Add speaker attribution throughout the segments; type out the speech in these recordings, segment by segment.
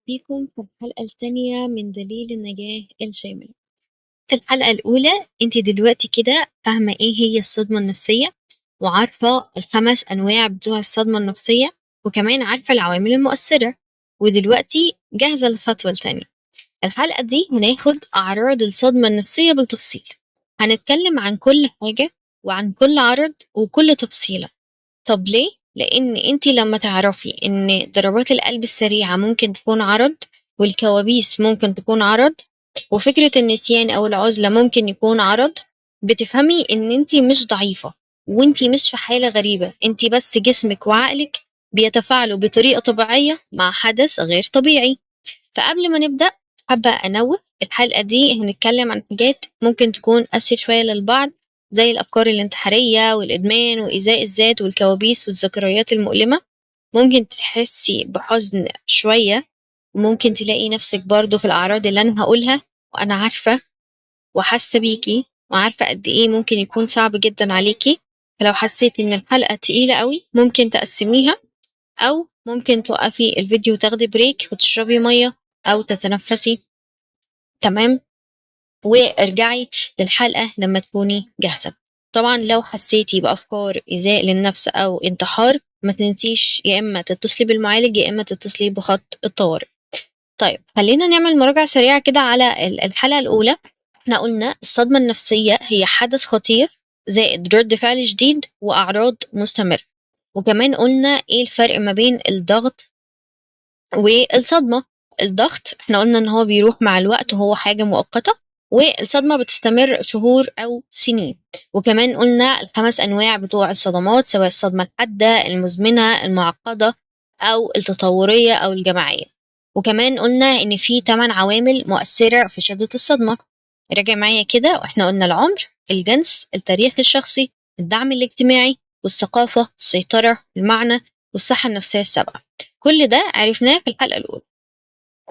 Speaker 1: بيكم في الحلقة التانية من دليل النجاة الشامل. في الحلقة الأولى انت دلوقتي كده فاهمة ايه هي الصدمة النفسية، وعارفة الخمس أنواع بتوع الصدمة النفسية، وكمان عارفة العوامل المؤثرة. ودلوقتي جاهزة للخطوة التانية. الحلقة دي هناخد أعراض الصدمة النفسية بالتفصيل، هنتكلم عن كل حاجة وعن كل عرض وكل تفصيلة. طب ليه؟ لأن انتي لما تعرفي ان ضربات القلب السريعة ممكن تكون عرض، والكوابيس ممكن تكون عرض، وفكرة النسيان أو العزلة ممكن يكون عرض، بتفهمي ان انتي مش ضعيفة، وانتي مش في حالة غريبة، انتي بس جسمك وعقلك بيتفاعلوا بطريقة طبيعية مع حدث غير طبيعي. فقبل ما نبدأ، حابة أنوه الحلقة دي هنتكلم عن حاجات ممكن تكون قاسية شوية للبعض، زي الأفكار الانتحارية والإدمان وإيذاء الذات والكوابيس والذكريات المؤلمة. ممكن تحسي بحزن شوية، وممكن تلاقي نفسك برضو في الأعراض اللي أنا هقولها، وأنا عارفة وحاسة بيكي وعارفة قد إيه ممكن يكون صعب جدا عليكي. فلو حسيت إن الحلقة تقيلة قوي ممكن تقسميها، أو ممكن توقفي الفيديو وتاخدي بريك وتشربي مية أو تتنفسي. تمام، وارجعي للحلقة لما تكوني جاهزة. طبعا لو حسيتي بأفكار إيذاء للنفس أو انتحار، ما تنسيش يا إما تتصلي بالمعالج يا إما تتصلي بخط الطوارئ. طيب خلينا نعمل مراجعة سريعة كده على الحلقة الأولى. احنا قلنا الصدمة النفسية هي حدث خطير زائد رد فعل شديد وأعراض مستمرة. وكمان قلنا ايه الفرق ما بين الضغط والصدمة. الضغط احنا قلنا ان هو بيروح مع الوقت وهو حاجة مؤقتة، والصدمة بتستمر شهور أو سنين. وكمان قلنا الخمس أنواع بتوع الصدمات، سواء الصدمة الحادة، المزمنة، المعقدة، أو التطورية أو الجماعية. وكمان قلنا إن في 8 عوامل مؤثرة في شدة الصدمة. راجع معايا كده، واحنا قلنا العمر، الجنس، التاريخ الشخصي، الدعم الاجتماعي، والثقافة، السيطرة، المعنى، والصحة النفسية السبعة. كل ده عرفناه في الحلقة الأولى.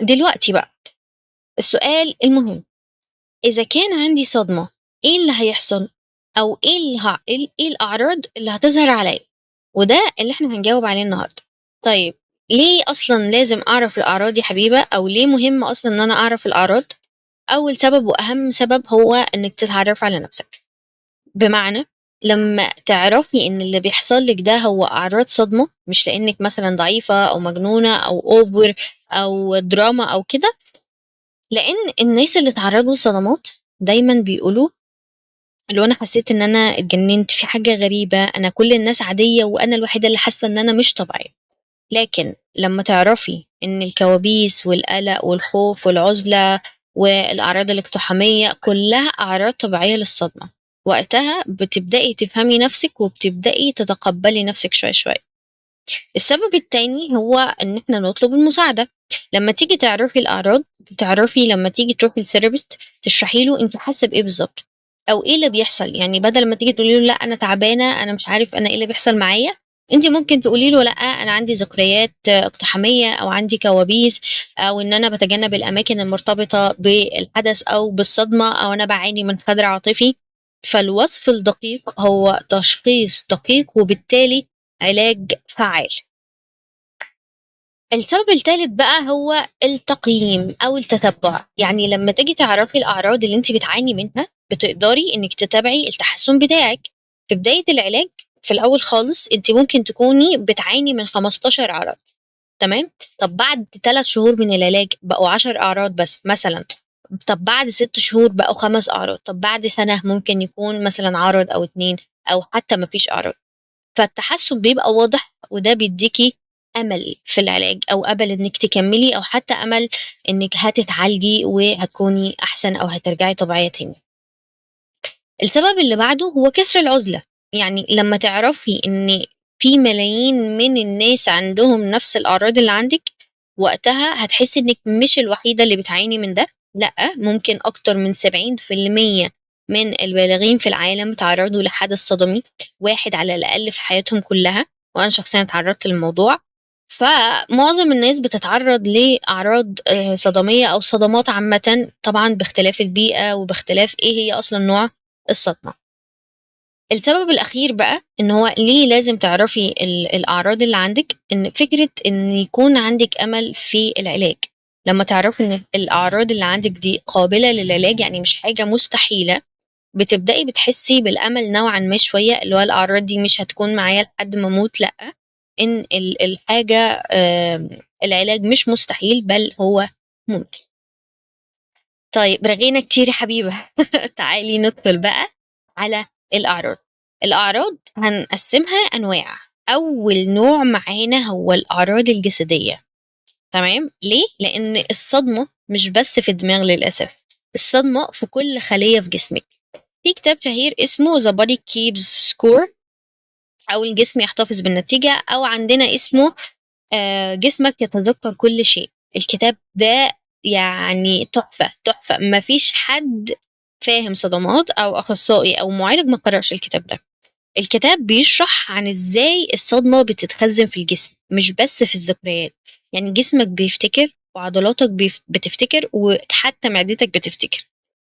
Speaker 1: دلوقتي بقى السؤال المهم، إذا كان عندي صدمة إيه اللي هيحصل؟ أو إيه إيه الأعراض اللي هتظهر عليا؟ وده اللي إحنا هنجاوب عليه النهاردة. طيب ليه أصلا لازم أعرف الأعراض يا حبيبة؟ أو ليه مهم أصلا إن أنا أعرف الأعراض؟ أول سبب وأهم سبب هو إنك تتعرف على نفسك. بمعنى لما تعرفي إن اللي بيحصل لك ده هو أعراض صدمة، مش لأنك مثلا ضعيفة أو مجنونة أو أوفر أو دراما أو كده، لأن الناس اللي اتعرضوا لصدمات دايما بيقولوا لو أنا حسيت إن أنا اتجننت في حاجة غريبة، أنا كل الناس عادية وأنا الوحيدة اللي حاسة إن أنا مش طبيعية. لكن لما تعرفي إن الكوابيس والقلق والخوف والعزلة والأعراض الاقتحامية كلها أعراض طبيعية للصدمة، وقتها بتبدأي تفهمي نفسك وبتبدأي تتقبلي نفسك شوية شوية. السبب التاني هو إن إحنا نطلب المساعدة. لما تيجي تعرفي الأعراض، تعرفي لما تيجي تروحي للثيرابيست تشرحي له أنت حاسة بإيه بالظبط، أو إيه اللي بيحصل. يعني بدل ما تيجي تقولي له لا أنا تعبانة أنا مش عارف أنا إيه اللي بيحصل معايا، أنت ممكن تقولي له لا أنا عندي ذكريات اقتحامية أو عندي كوابيس، أو إن أنا بتجنب الأماكن المرتبطة بالحدث أو بالصدمة، أو أنا بعاني من خدر عاطفي. فالوصف الدقيق هو تشخيص دقيق وبالتالي علاج فعال. السبب التالت بقى هو التقييم أو التتبع. يعني لما تيجي تعرفي الأعراض اللي انت بتعاني منها، بتقدري انك تتابعي التحسن بتاعك. في بداية العلاج في الأول خالص انت ممكن تكوني بتعاني من 15 عرض، تمام؟ طب بعد 3 شهور من العلاج بقوا 10 أعراض بس مثلا. طب بعد 6 شهور بقوا 5 أعراض. طب بعد سنة ممكن يكون مثلا عرض أو اتنين، أو حتى مفيش أعراض. فالتحسن بيبقى واضح، وده بيديكي امل في العلاج، او امل انك تكملي، او حتى امل انك هتتعالجي وهتكوني احسن او هترجعي طبيعية تاني. السبب اللي بعده هو كسر العزلة. يعني لما تعرفي ان في ملايين من الناس عندهم نفس الاعراض اللي عندك، وقتها هتحسي انك مش الوحيدة اللي بتعاني من ده. لا، ممكن اكتر من 70% من البالغين في العالم تعرضوا لحدث صدمي واحد على الاقل في حياتهم كلها، وانا شخصيا تعرضت للموضوع. فمعظم الناس بتتعرض لأعراض صدمية أو صدمات عامة، طبعا باختلاف البيئة وباختلاف إيه هي أصلا نوع الصدمة. السبب الأخير بقى إن هو ليه لازم تعرفي الأعراض اللي عندك، إن فكرة إن يكون عندك أمل في العلاج. لما تعرفي ان الاعراض اللي عندك دي قابله للعلاج، يعني مش حاجه مستحيله، بتبدأي بتحسي بالأمل نوعًا ما شوية، اللي هو الأعراض دي مش هتكون معايا لحد ما أموت، لأ، إن الحاجة العلاج مش مستحيل بل هو ممكن. طيب رغينا كتير يا حبيبة تعالي ندخل بقى على الأعراض. الأعراض هنقسمها أنواع. أول نوع معانا هو الأعراض الجسدية. تمام؟ ليه؟ لأن الصدمة مش بس في الدماغ للأسف، الصدمة في كل خلية في جسمك. في كتاب شهير اسمه The Body Keeps Score، أو الجسم يحتفظ بالنتيجة، أو عندنا اسمه جسمك يتذكر كل شيء. الكتاب ده يعني تحفة تحفة، مفيش حد فاهم صدمات أو أخصائي أو معالج ما قرأش الكتاب ده. الكتاب بيشرح عن ازاي الصدمة بتتخزن في الجسم، مش بس في الذكريات. يعني جسمك بيفتكر، وعضلاتك بتفتكر، وحتى معدتك بتفتكر.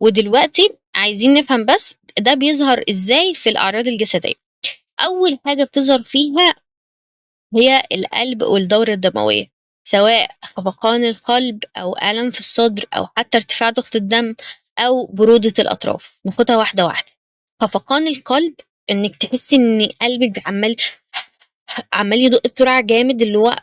Speaker 1: ودلوقتي عايزين نفهم بس ده بيظهر ازاي في الأعراض الجسدية. أول حاجة بتظهر فيها هي القلب والدورة الدموية، سواء خفقان القلب أو ألم في الصدر أو حتى ارتفاع ضغط الدم أو برودة الأطراف. ناخدها واحدة واحدة. خفقان القلب، إنك تحسي إن قلبك عمال يدق بسرعة جامد، اللي هو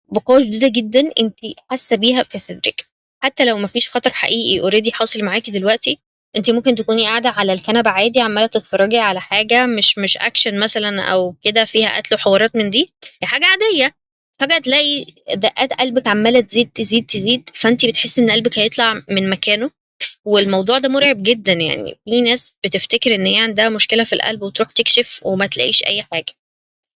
Speaker 1: بقوة شديدة جدا انت حاسة بيها في صدرك. حتى لو مفيش خطر حقيقي اوريدي حاصل معاكي دلوقتي، انت ممكن تكوني قاعدة على الكنبة عادي عمالة تتفرجي على حاجة مش اكشن مثلا او كده فيها قتل وحوارات من دي، هي حاجة عادية. فجأة تلاقي دقات قلبك عمالة تزيد تزيد تزيد، فانت بتحسي ان قلبك هيطلع من مكانه. والموضوع ده مرعب جدا، يعني في ناس بتفتكر ان هي عندها مشكلة في القلب وتروح تكشف وما تلاقيش اي حاجة.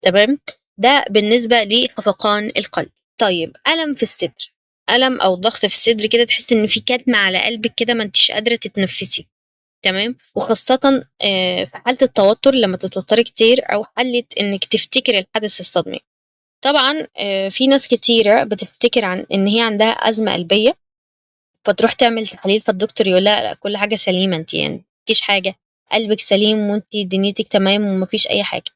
Speaker 1: تمام؟ ده بالنسبة لخفقان القلب. طيب ألم في الصدر، ألم أو ضغط في الصدر كده، تحس إن في كتمة على قلبك كده ما انتش قادرة تتنفسي. تمام؟ وخاصة في حالة التوتر، لما تتوتري كتير أو حالة إنك تفتكري الحدث الصدمي. طبعا في ناس كتيرة بتفتكر عن إن هي عندها أزمة قلبية، فتروح تعمل تحاليل، فالدكتور يقول لها لا كل حاجة سليمة، انت يعني مفيش حاجة، قلبك سليم وانت دنيتك تمام ومفيش أي حاجة.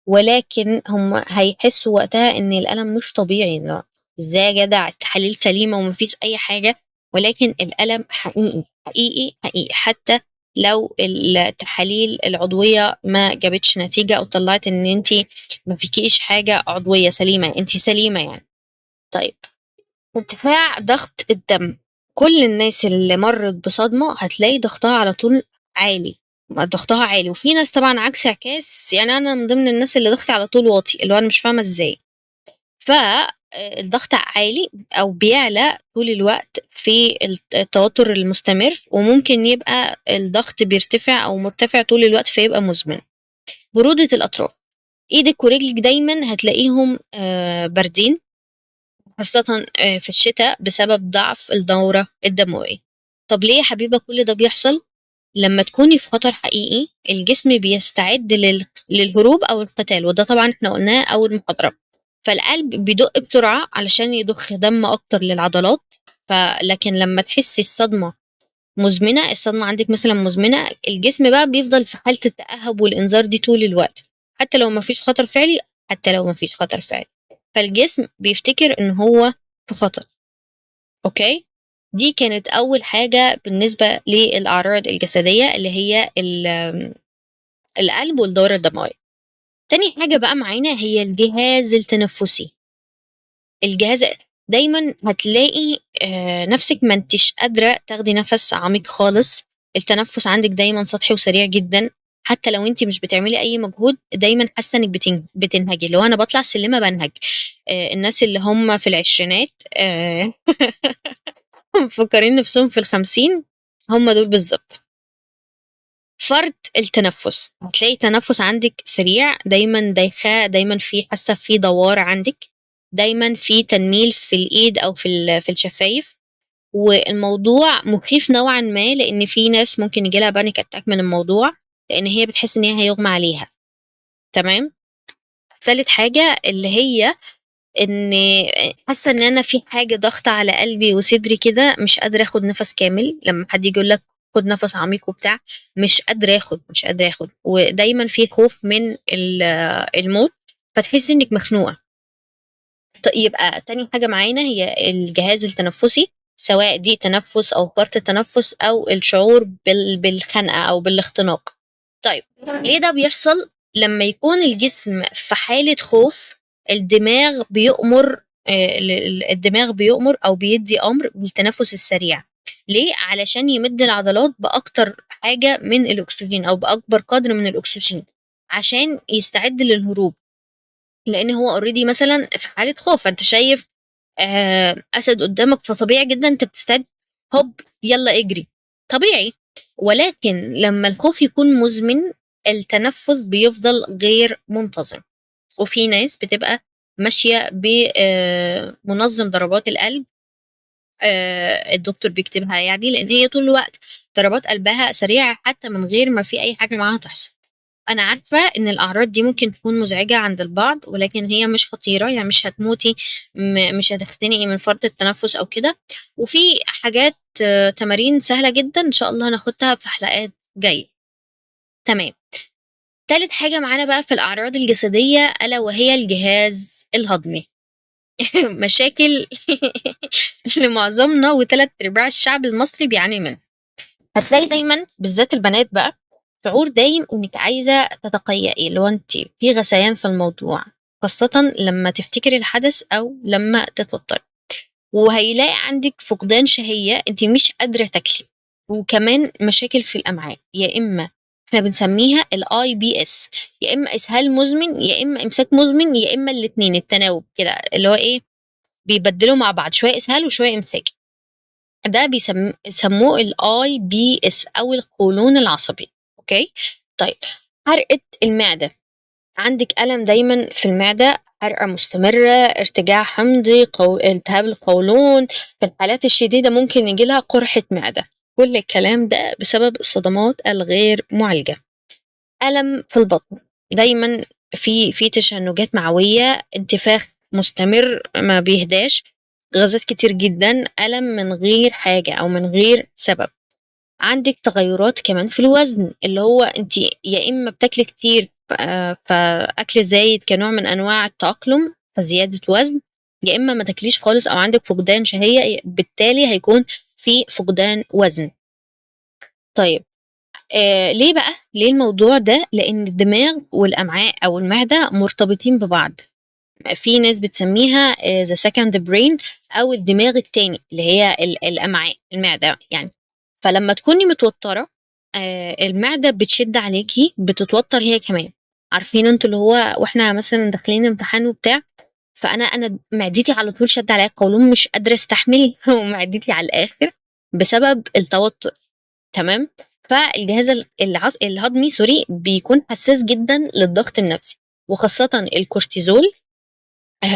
Speaker 1: ولكن هم هيحسوا وقتها ان الألم مش طبيعي، لا ازاي يا جدع التحاليل سليمة ومفيش أي حاجة، ولكن الألم حقيقي حقيقي حقيقي. حتى لو التحاليل العضوية ما جابتش نتيجة أو طلعت إن أنت ما فيكيش حاجة عضوية سليمة، أنت سليمة يعني. طيب ارتفاع ضغط الدم، كل الناس اللي مرت بصدمة هتلاقي ضغطها على طول عالي، ضغطها عالي. وفي ناس طبعا عكس عكاس، يعني انا من ضمن الناس اللي ضغطي على طول واطي، اللي هو انا مش فاهمة ازاي. فالضغط عالي او بيعلى طول الوقت في التوتر المستمر، وممكن يبقى الضغط بيرتفع او مرتفع طول الوقت فيبقى مزمن. برودة الاطراف، ايدك ورجلك دايما هتلاقيهم باردين، خاصة في الشتاء بسبب ضعف الدورة الدموية. طب ليه يا حبيبة كل ده بيحصل؟ لما تكوني في خطر حقيقي الجسم بيستعد للهروب أو القتال، وده طبعا احنا قلناه أول محاضرة. فالقلب بيدق بسرعة علشان يضخ دم أكتر للعضلات. لكن لما تحسي الصدمة مزمنة، الصدمة عندك مثلا مزمنة، الجسم بقى بيفضل في حالة التأهب والإنذار دي طول الوقت، حتى لو مفيش خطر فعلي. حتى لو مفيش خطر فعلي فالجسم بيفتكر إن هو في خطر. أوكي؟ دي كانت أول حاجة بالنسبة للأعراض الجسدية اللي هي القلب والدورة الدموية. تاني حاجة بقى معانا هي الجهاز التنفسي. الجهاز دايما هتلاقي نفسك ما انتش قادرة تاخدي نفس عميق خالص، التنفس عندك دايما سطحي وسريع جدا. حتى لو انت مش بتعملي اي مجهود دايما حاسه انك بتنهجي. لو انا بطلع السلمه بنهج. الناس اللي هم في العشرينات مفكرين نفسهم في الخمسين، هم دول بالظبط. فرط التنفس، هتلاقي تنفس عندك سريع، دايما دايخة، دايما في حاسة في دوار عندك، دايما في تنميل في الايد او في الشفايف. والموضوع مخيف نوعا ما، لان في ناس ممكن يجيلها بانيك اتاك من الموضوع، لان هي بتحس ان هي هيغمى عليها. تمام. ثالث حاجة اللي هي ان حاسه ان انا في حاجه ضغط على قلبي وصدري كده، مش قادره اخد نفس كامل. لما حد يقول لك خد نفس عميق وبتاع، مش قادره اخد ودايما في خوف من الموت، فتحس انك مخنوقه. يبقى تاني حاجه معانا هي الجهاز التنفسي. سواء ضيق تنفس أو فرط تنفس أو الشعور بالخنقة أو بالاختناق. طيب ليه ده بيحصل؟ لما يكون الجسم في حالة خوف الدماغ بيؤمر الدماغ بيؤمر أو بيدي أمر بالتنفس السريع. ليه؟ علشان يمد العضلات بأكتر حاجة من الأكسجين أو بأكبر قدر من الأكسجين عشان يستعد للهروب. لأن هو اوريدي مثلا في حالة خوف، فأنت شايف أسد قدامك، فطبيعي جدا أنت بتستعد، هوب يلا اجري، طبيعي. ولكن لما الخوف يكون مزمن التنفس بيفضل غير منتظم. وفي ناس بتبقى ماشية بمنظم ضربات القلب، الدكتور بيكتبها يعني، لأن هي طول الوقت ضربات قلبها سريعة حتى من غير ما في أي حاجة معاها تحصل. أنا عارفة إن الأعراض دي ممكن تكون مزعجة عند البعض، ولكن هي مش خطيرة، يعني مش هتموتي، مش هتختنقي من فرط التنفس أو كده. وفي حاجات تمارين سهلة جدا إن شاء الله هناخدها في حلقات جاية. تمام. تالت حاجة معانا بقى في الأعراض الجسدية ألا وهي الجهاز الهضمي. مشاكل اللي معظمنا وتلات أرباع الشعب المصري بيعاني منها. هتلاقي دايما بالذات البنات بقى شعور دايم انك عايزه تتقيئي، لو انت في غثيان في الموضوع، خاصه لما تفتكري الحدث او لما تتوتري. وهيلاقي عندك فقدان شهيه، انت مش قادره تاكلي. وكمان مشاكل في الامعاء، يا اما احنا بنسميها الاي بي اس، يا اما اسهال مزمن يا اما امساك مزمن يا اما الاثنين التناوب كده، اللي هو ايه، بيبدلوا مع بعض، شويه اسهال وشويه امساك. ده بيسموه الاي بي اس او القولون العصبي. اوكي. طيب حرقة المعدة، عندك ألم دايما في المعدة، حرقة مستمرة، ارتجاع حمضي، التهاب القولون، في الحالات الشديدة ممكن يجي لها قرحة معدة. كل الكلام ده بسبب الصدمات الغير معالجة. ألم في البطن دايما، في تشنجات معوية، انتفاخ مستمر ما بيهداش، غازات كتير جدا، ألم من غير حاجة أو من غير سبب. عندك تغيرات كمان في الوزن، اللي هو انت يا إما بتاكلي كتير فأكل زايد كنوع من أنواع التأقلم فزيادة وزن، يا إما ما تاكليش خالص أو عندك فقدان شهية بالتالي هيكون في فقدان وزن. طيب ليه بقى؟ ليه الموضوع ده؟ لأن الدماغ والأمعاء أو المعدة مرتبطين ببعض. في ناس بتسميها the second brain أو الدماغ التاني، اللي هي الأمعاء، المعدة يعني. فلما تكوني متوترة المعدة بتشد عليكي، بتتوتر هي كمان. عارفين انتوا اللي هو واحنا مثلا داخلين امتحان وبتاع، فانا معدتي على طول شد عليا القولون، مش قادره استحمل ومعدتي على الاخر بسبب التوتر. تمام. فالجهاز الهضمي سوري بيكون حساس جدا للضغط النفسي، وخاصة الكورتيزول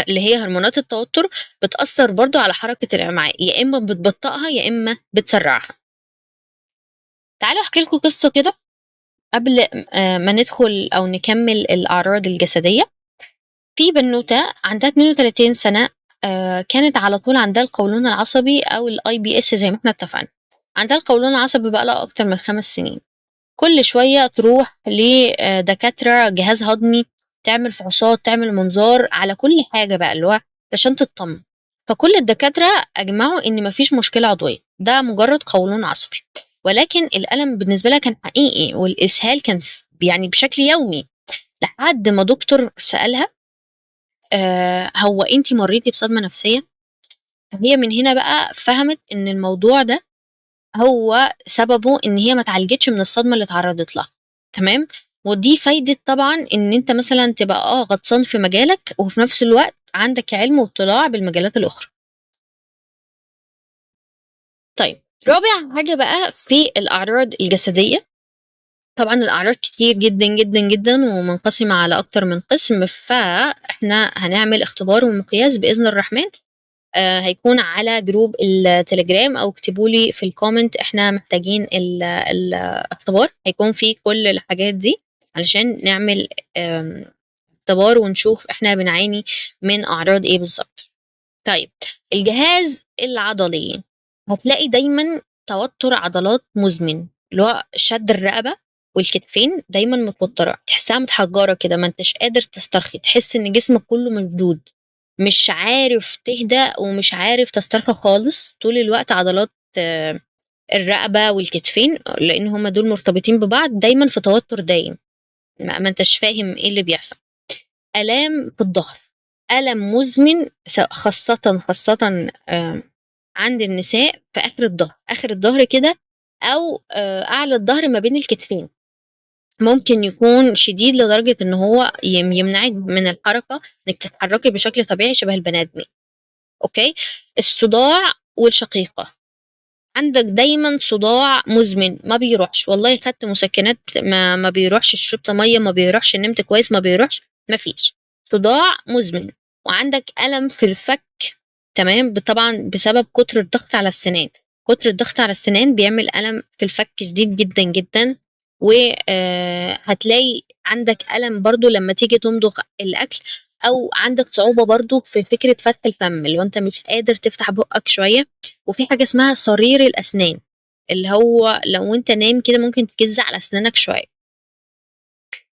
Speaker 1: اللي هي هرمونات التوتر بتأثر برضو على حركة الأمعاء، يا إما بتبطئها يا إما بتسرعها. تعالوا أحكي لكم قصة كده قبل ما ندخل أو نكمل الأعراض الجسدية. في بنوتة عندها 32 سنة، كانت على طول عندها القولون العصبي أو الاي بي اس زي ما احنا اتفقنا. عندها القولون العصبي بقالها أكتر من 5 سنين. كل شوية تروح لدكاترة جهاز هضمي، تعمل فحوصات، تعمل منظار على كل حاجة بقى، اللي هو عشان تطمن. فكل الدكاترة أجمعوا إن مفيش مشكلة عضوية، ده مجرد قولون عصبي. ولكن الألم بالنسبة لها كان حقيقي، والإسهال كان يعني بشكل يومي، لحد ما دكتور سألها هو أنتِ مريتِ بصدمة نفسية؟ فهي من هنا بقى فهمت إن الموضوع ده هو سببه إن هي ما اتعالجتش من الصدمة اللي اتعرضت لها. تمام. ودي فايدة طبعا إن أنت مثلا تبقى غطسان في مجالك وفي نفس الوقت عندك علم واطلاع بالمجالات الأخرى. طيب رابع حاجة بقى في الأعراض الجسدية، طبعا الأعراض كتير جدا جدا جدا ومنقسمة على أكتر من قسم، فإحنا هنعمل اختبار ومقياس بإذن الرحمن. هيكون على جروب التليجرام او اكتبوا لي في الكومنت احنا محتاجين الاختبار، هيكون فيه كل الحاجات دي علشان نعمل اختبار ونشوف احنا بنعاني من اعراض ايه بالظبط. طيب الجهاز العضلي، هتلاقي دايما توتر عضلات مزمن، اللي هو شد الرقبة والكتفين دايما متوترة، تحسها متحجرة كده، ما انتش قادر تسترخي، تحس ان جسمك كله مشدود. مش عارف تهدى ومش عارف تسترخى خالص، طول الوقت عضلات الرقبة والكتفين لأن هما دول مرتبطين ببعض دايما في توتر دايم، ما انتش فاهم ايه اللي بيحصل. آلام في الظهر، ألم مزمن خاصة عند النساء في آخر الظهر كده، أو أعلى الظهر ما بين الكتفين، ممكن يكون شديد لدرجة إن هو يمنعك من الحركة، إنك تتحركي بشكل طبيعي شبه البني آدمين. أوكي، الصداع والشقيقة، عندك دايما صداع مزمن ما بيروحش، والله خدت مسكنات ما بيروحش، شربت ميه ما بيروحش، نمت كويس ما بيروحش، ما فيش، صداع مزمن. وعندك ألم في الفك، تمام، طبعا بسبب كتر الضغط على السنان، كتر الضغط على السنان بيعمل ألم في الفك شديد جدا جدا. وهتلاقي عندك ألم برضو لما تيجي تمضغ الأكل، أو عندك صعوبة برضو في فكرة فتح الفم، اللي هو أنت مش قادر تفتح بقك شوية. وفي حاجة اسمها صرير الأسنان، اللي هو لو أنت نايم كده ممكن تجز على أسنانك شوية.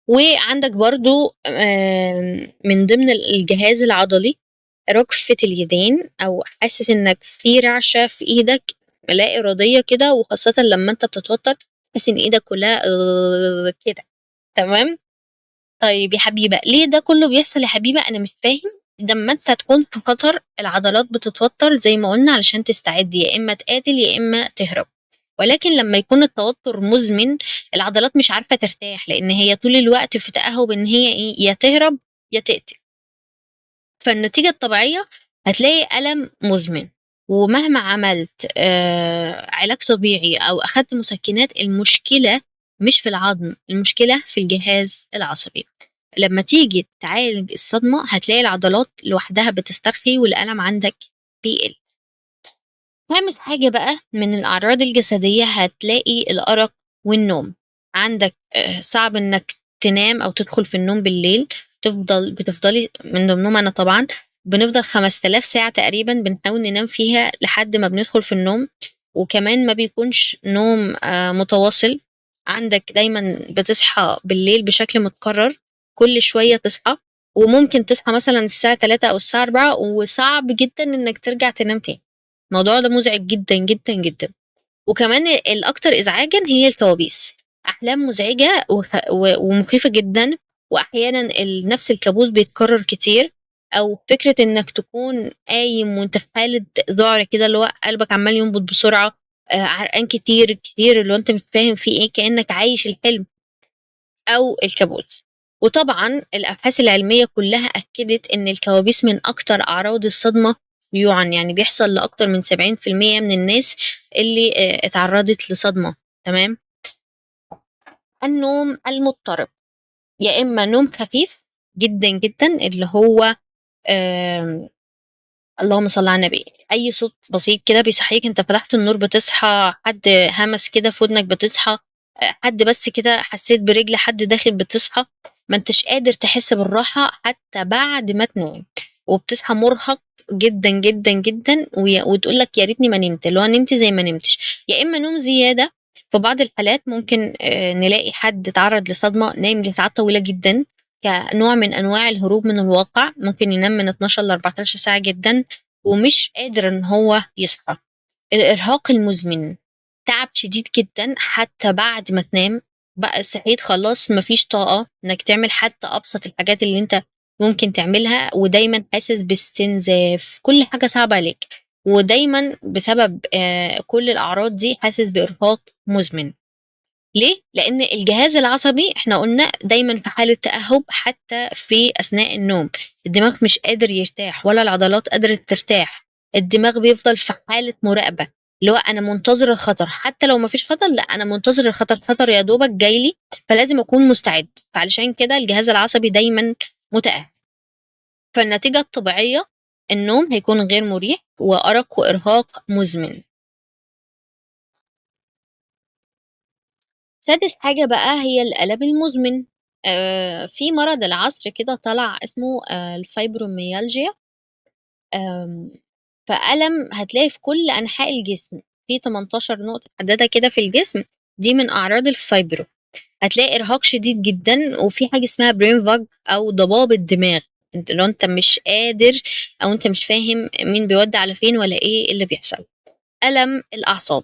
Speaker 1: وعندك برضو من ضمن الجهاز العضلي ركفة اليدين، أو حاسس إنك في رعشة في إيدك لا إرادية كده، وخاصة لما أنت بتتوتر تحس إن إيدك كلها كده. تمام. طيب يا حبيبة، ليه ده كله بيحصل يا حبيبة؟ أنا مش فاهم. لما أنت تكون في خطر العضلات بتتوتر زي ما قلنا علشان تستعد، يا إما تقاتل يا إما تهرب. ولكن لما يكون التوتر مزمن العضلات مش عارفة ترتاح، لأن هي طول الوقت في تأهب إن هي إيه، يا تهرب يا تقتل. فالنتيجة الطبيعية هتلاقي ألم مزمن. ومهما عملت علاج طبيعي أو أخدت مسكنات، المشكلة مش في العظم، المشكلة في الجهاز العصبي. لما تيجي تعالج الصدمة هتلاقي العضلات لوحدها بتسترخي والألم عندك بيقل. خامس حاجة بقى من الأعراض الجسدية هتلاقي الأرق والنوم. عندك صعب إنك تنام أو تدخل في النوم بالليل، بتفضلي من ضمنهم أنا طبعا بنفضل 5000 ساعة تقريبا بنحاول ننام فيها لحد ما بندخل في النوم، وكمان ما بيكونش نوم متواصل. عندك دايما بتصحى بالليل بشكل متكرر، كل شوية تصحى، وممكن تصحى مثلا الساعة 3 أو الساعة 4 وصعب جدا إنك ترجع تنام تاني. الموضوع ده مزعج جدا جدا جدا. وكمان الأكتر إزعاجا هي الكوابيس، أحلام مزعجة ومخيفة جدا، وأحيانا نفس الكابوس بيتكرر كتير، أو فكرة إنك تكون قايم وأنت في حالة ذعر كده، اللي هو قلبك عمال ينبض بسرعة، عرقان كتير كتير، اللي هو أنت مش فاهم فيه إيه، كأنك عايش الحلم أو الكابوس. وطبعا الأبحاث العلمية كلها أكدت إن الكوابيس من أكتر أعراض الصدمة شيوعا، يعني بيحصل لأكتر من 70% من الناس اللي اتعرضت لصدمة. تمام. النوم المضطرب، يا إما نوم خفيف جدا جدا اللي هو اللهم صل على النبي، اي صوت بسيط كده بيصحيك، انت فتحت النور بتصحى، حد همس كده في ودنك بتصحى، حد بس كده حسيت برجل حد داخل بتصحى، ما انتش قادر تحس بالراحة حتى بعد ما تنام، وبتصحى مرهق جدا جدا جدا، وتقول لك يا ريتني ما نمت، اللي هو نمت زي ما نمتش. يا اما نوم زيادة، في بعض الحالات ممكن نلاقي حد تعرض لصدمة نايم لساعات طويلة جدا، كنوع من أنواع الهروب من الواقع، ممكن ينام من 12 ل14 ساعة جدا ومش قادر إن هو يصحى. الإرهاق المزمن، تعب شديد جدا حتى بعد ما تنام بقى صحيت خلاص مفيش طاقة إنك تعمل حتى أبسط الحاجات اللي أنت ممكن تعملها، ودايما حاسس باستنزاف، كل حاجة صعبة عليك، ودايما بسبب كل الأعراض دي حاسس بإرهاق مزمن. ليه؟ لأن الجهاز العصبي احنا قلنا دايما في حالة تأهب حتى في أثناء النوم، الدماغ مش قادر يرتاح ولا العضلات قادرة ترتاح، الدماغ بيفضل في حالة مراقبة، اللي هو أنا منتظر الخطر، حتى لو مفيش خطر لا أنا منتظر الخطر، خطر يا دوبك جايلي فلازم أكون مستعد، فعلشان كده الجهاز العصبي دايما متأهب. فالنتيجة الطبيعية النوم هيكون غير مريح وأرق وإرهاق مزمن. سادس حاجة بقى هي الألم المزمن. في مرض العصر كده طلع اسمه الفايبروميالجيا. آم، فألم هتلاقي في كل أنحاء الجسم، في 18 نقطة محددة كده في الجسم، دي من أعراض الفايبرو. هتلاقي إرهاق شديد جدا، وفي حاجة اسمها برين فاج أو ضباب الدماغ، انت لو انت مش قادر او انت مش فاهم مين بيودي على فين ولا ايه اللي بيحصل. ألم الأعصاب،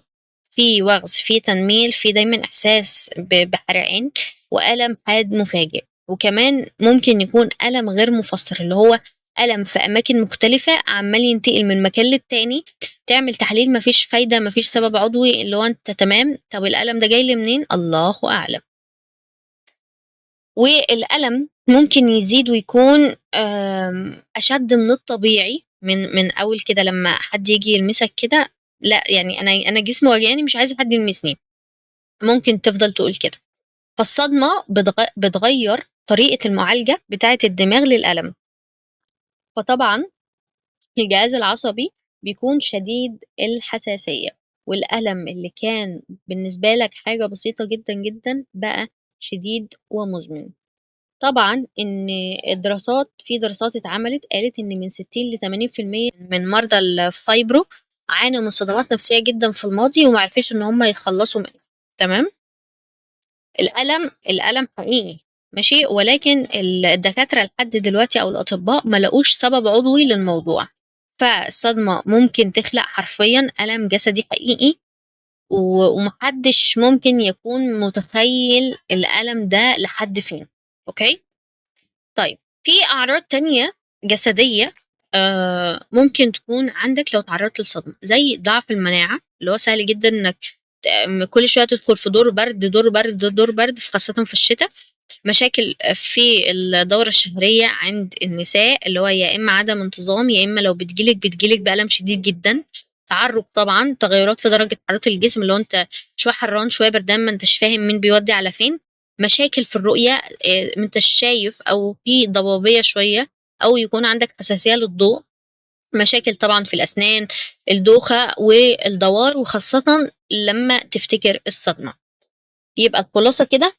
Speaker 1: في وغز، في تنميل، في دايما إحساس بحرقان، وألم حاد مفاجئ. وكمان ممكن يكون ألم غير مفسر، اللي هو ألم في أماكن مختلفة عمال ينتقل من مكان للتاني. تعمل تحليل مفيش فايدة، مفيش سبب عضوي، اللي هو أنت تمام، طب الألم ده جاي لي منين؟ الله أعلم. والألم ممكن يزيد ويكون أشد من الطبيعي، من أول كده لما حد يجي يلمسك كده، لا يعني أنا جسمي وجعني مش عايزة حد يلمسني، ممكن تفضل تقول كده. فالصدمة بتغير طريقة المعالجة بتاعة الدماغ للألم. فطبعا الجهاز العصبي بيكون شديد الحساسية، والألم اللي كان بالنسبة لك حاجة بسيطة جدا جدا بقى شديد ومزمن. طبعًا إن في دراسات اتعملت قالت إن من 60 ل80% من مرضى الفايبرو عانوا من صدمات نفسية جدًا في الماضي وما عرفوش إن هم يتخلصوا منها، تمام؟ الألم حقيقي ماشي، ولكن الدكاترة لحد دلوقتي أو الأطباء ما لاقوش سبب عضوي للموضوع. فالصدمة ممكن تخلق حرفيًا ألم جسدي حقيقي، ومحدش ممكن يكون متخيل الألم ده لحد فين، أوكي؟ طيب في أعراض تانية جسدية ممكن تكون عندك لو تعرضت للصدمة، زي ضعف المناعة، اللي هو سهل جدا انك كل شوية تدخل في دور برد دور برد دور برد، خاصة في الشتاء. مشاكل في الدورة الشهرية عند النساء، اللي هو يا إما عدم انتظام، يا إما لو بتجيلك بألم شديد جدا. تعرق طبعا، تغيرات في درجة حرارة الجسم، اللي هو انت شوية حران شوية بردان، ما انتش فاهم مين بيودي على فين. مشاكل في الرؤية، ما انتش شايف أو في ضبابية شوية، أو يكون عندك حساسية للضوء. مشاكل طبعا في الأسنان، الدوخة والدوار، وخاصة لما تفتكر الصدمة. يبقى الخلاصة كده،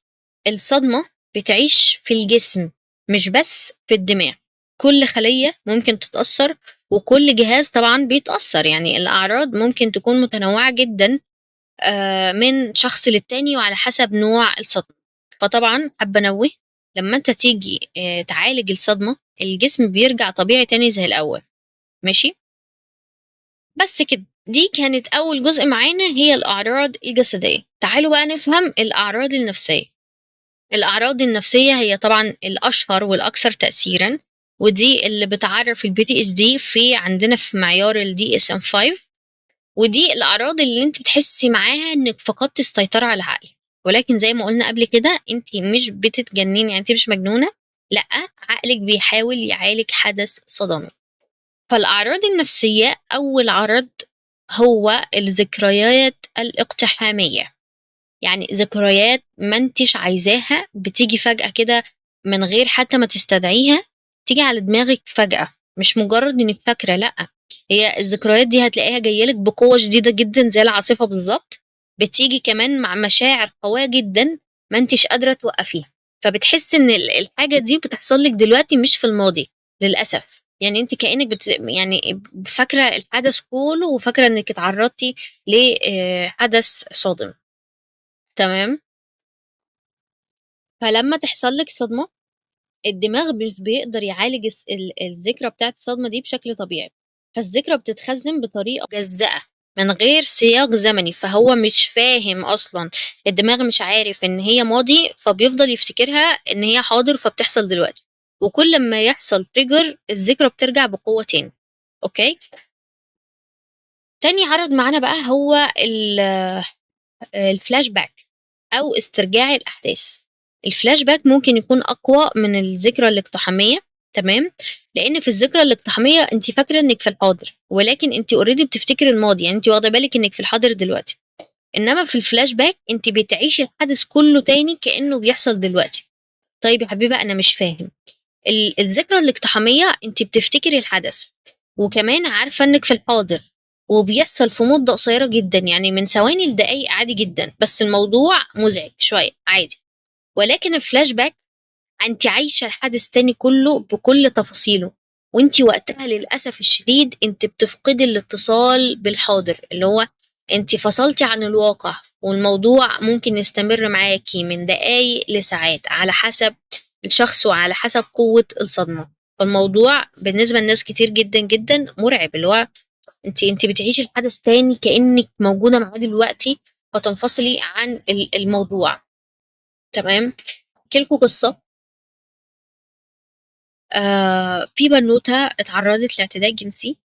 Speaker 1: الصدمة بتعيش في الجسم مش بس في الدماغ، كل خلية ممكن تتأثر، وكل جهاز طبعا بيتأثر. يعني الأعراض ممكن تكون متنوعة جدا من شخص للتاني وعلى حسب نوع الصدمة. فطبعا حابة أنوه، لما انت تيجي تعالج الصدمة، الجسم بيرجع طبيعي تاني زي الأول، ماشي. بس كده، دي كانت أول جزء معانا، هي الأعراض الجسدية. تعالوا بقى نفهم الأعراض النفسية. الأعراض النفسية هي طبعا الأشهر والأكثر تأثيرا، ودي اللي بتعرف البي تي اس دي في عندنا في معيار الدي اس ام 5. ودي الأعراض اللي انت بتحسي معاها انك فقدت السيطرة على عقلك، ولكن زي ما قلنا قبل كده انت مش بتتجنني، يعني انت مش مجنونة، لأ، عقلك بيحاول يعالج حدث صدمي. فالأعراض النفسية، أول عرض هو الذكريات الاقتحامية. يعني ذكريات ما انتش عايزاها بتيجي فجأة كده من غير حتى ما تستدعيها، تيجي على دماغك فجأة، مش مجرد انك فاكرة، لأ، هي الذكريات دي هتلاقيها جايلك بقوة شديدة جدا زي العاصفة بالظبط. بتيجي كمان مع مشاعر قوية جدا ما انتش قادرة توقفيها، فبتحس ان الحاجة دي بتحصل لك دلوقتي مش في الماضي للأسف. يعني انت كأنك يعني فاكرة الحدث كله، وفاكرة انك اتعرضتي لحدث صادم، تمام. فلما تحصل لك صدمة، الدماغ مش بيقدر يعالج الذكرى بتاعت الصدمة دي بشكل طبيعي، فالذكرى بتتخزن بطريقة مجزأة من غير سياق زمني، فهو مش فاهم أصلا، الدماغ مش عارف إن هي ماضي، فبيفضل يفتكرها إن هي حاضر فبتحصل دلوقتي. وكل ما يحصل تريجر الذكرى بترجع بقوة تاني، أوكي. تاني عرض معانا بقى هو الفلاش باك أو استرجاع الأحداث. الفلاش باك ممكن يكون أقوى من الذكرى الاقتحامية، تمام، لأن في الذكرى الاقتحامية أنت فاكرة إنك في الحاضر، ولكن أنت اوريدي بتفتكري الماضي، يعني أنت واخدة بالك إنك في الحاضر دلوقتي. إنما في الفلاش باك أنت بتعيشي الحدث كله تاني كأنه بيحصل دلوقتي. طيب يا حبيبة أنا مش فاهم، الذكرى الاقتحامية أنت بتفتكري الحدث وكمان عارفة إنك في الحاضر، وبيحصل في مدة قصيرة جدا، يعني من ثواني لدقايق عادي جدا، بس الموضوع مزعج شوية عادي. ولكن الفلاش باك انت عايشة الحدث تاني كله بكل تفاصيله، وانت وقتها للأسف الشديد انت بتفقدي الاتصال بالحاضر، اللي هو انت فصلتي عن الواقع، والموضوع ممكن يستمر معاكي من دقايق لساعات على حسب الشخص وعلى حسب قوة الصدمة. فالموضوع بالنسبة لناس كتير جدًا، جدًا مُرعب، اللي هو أنتِ بتعيشي الحدث تاني كإنِّك موجودة معاه دلوقتي، فتنفصلي عن الموضوع. تمام. أحكي لكم قصة. في بنوتة اتعرّضت لاعتداء جنسي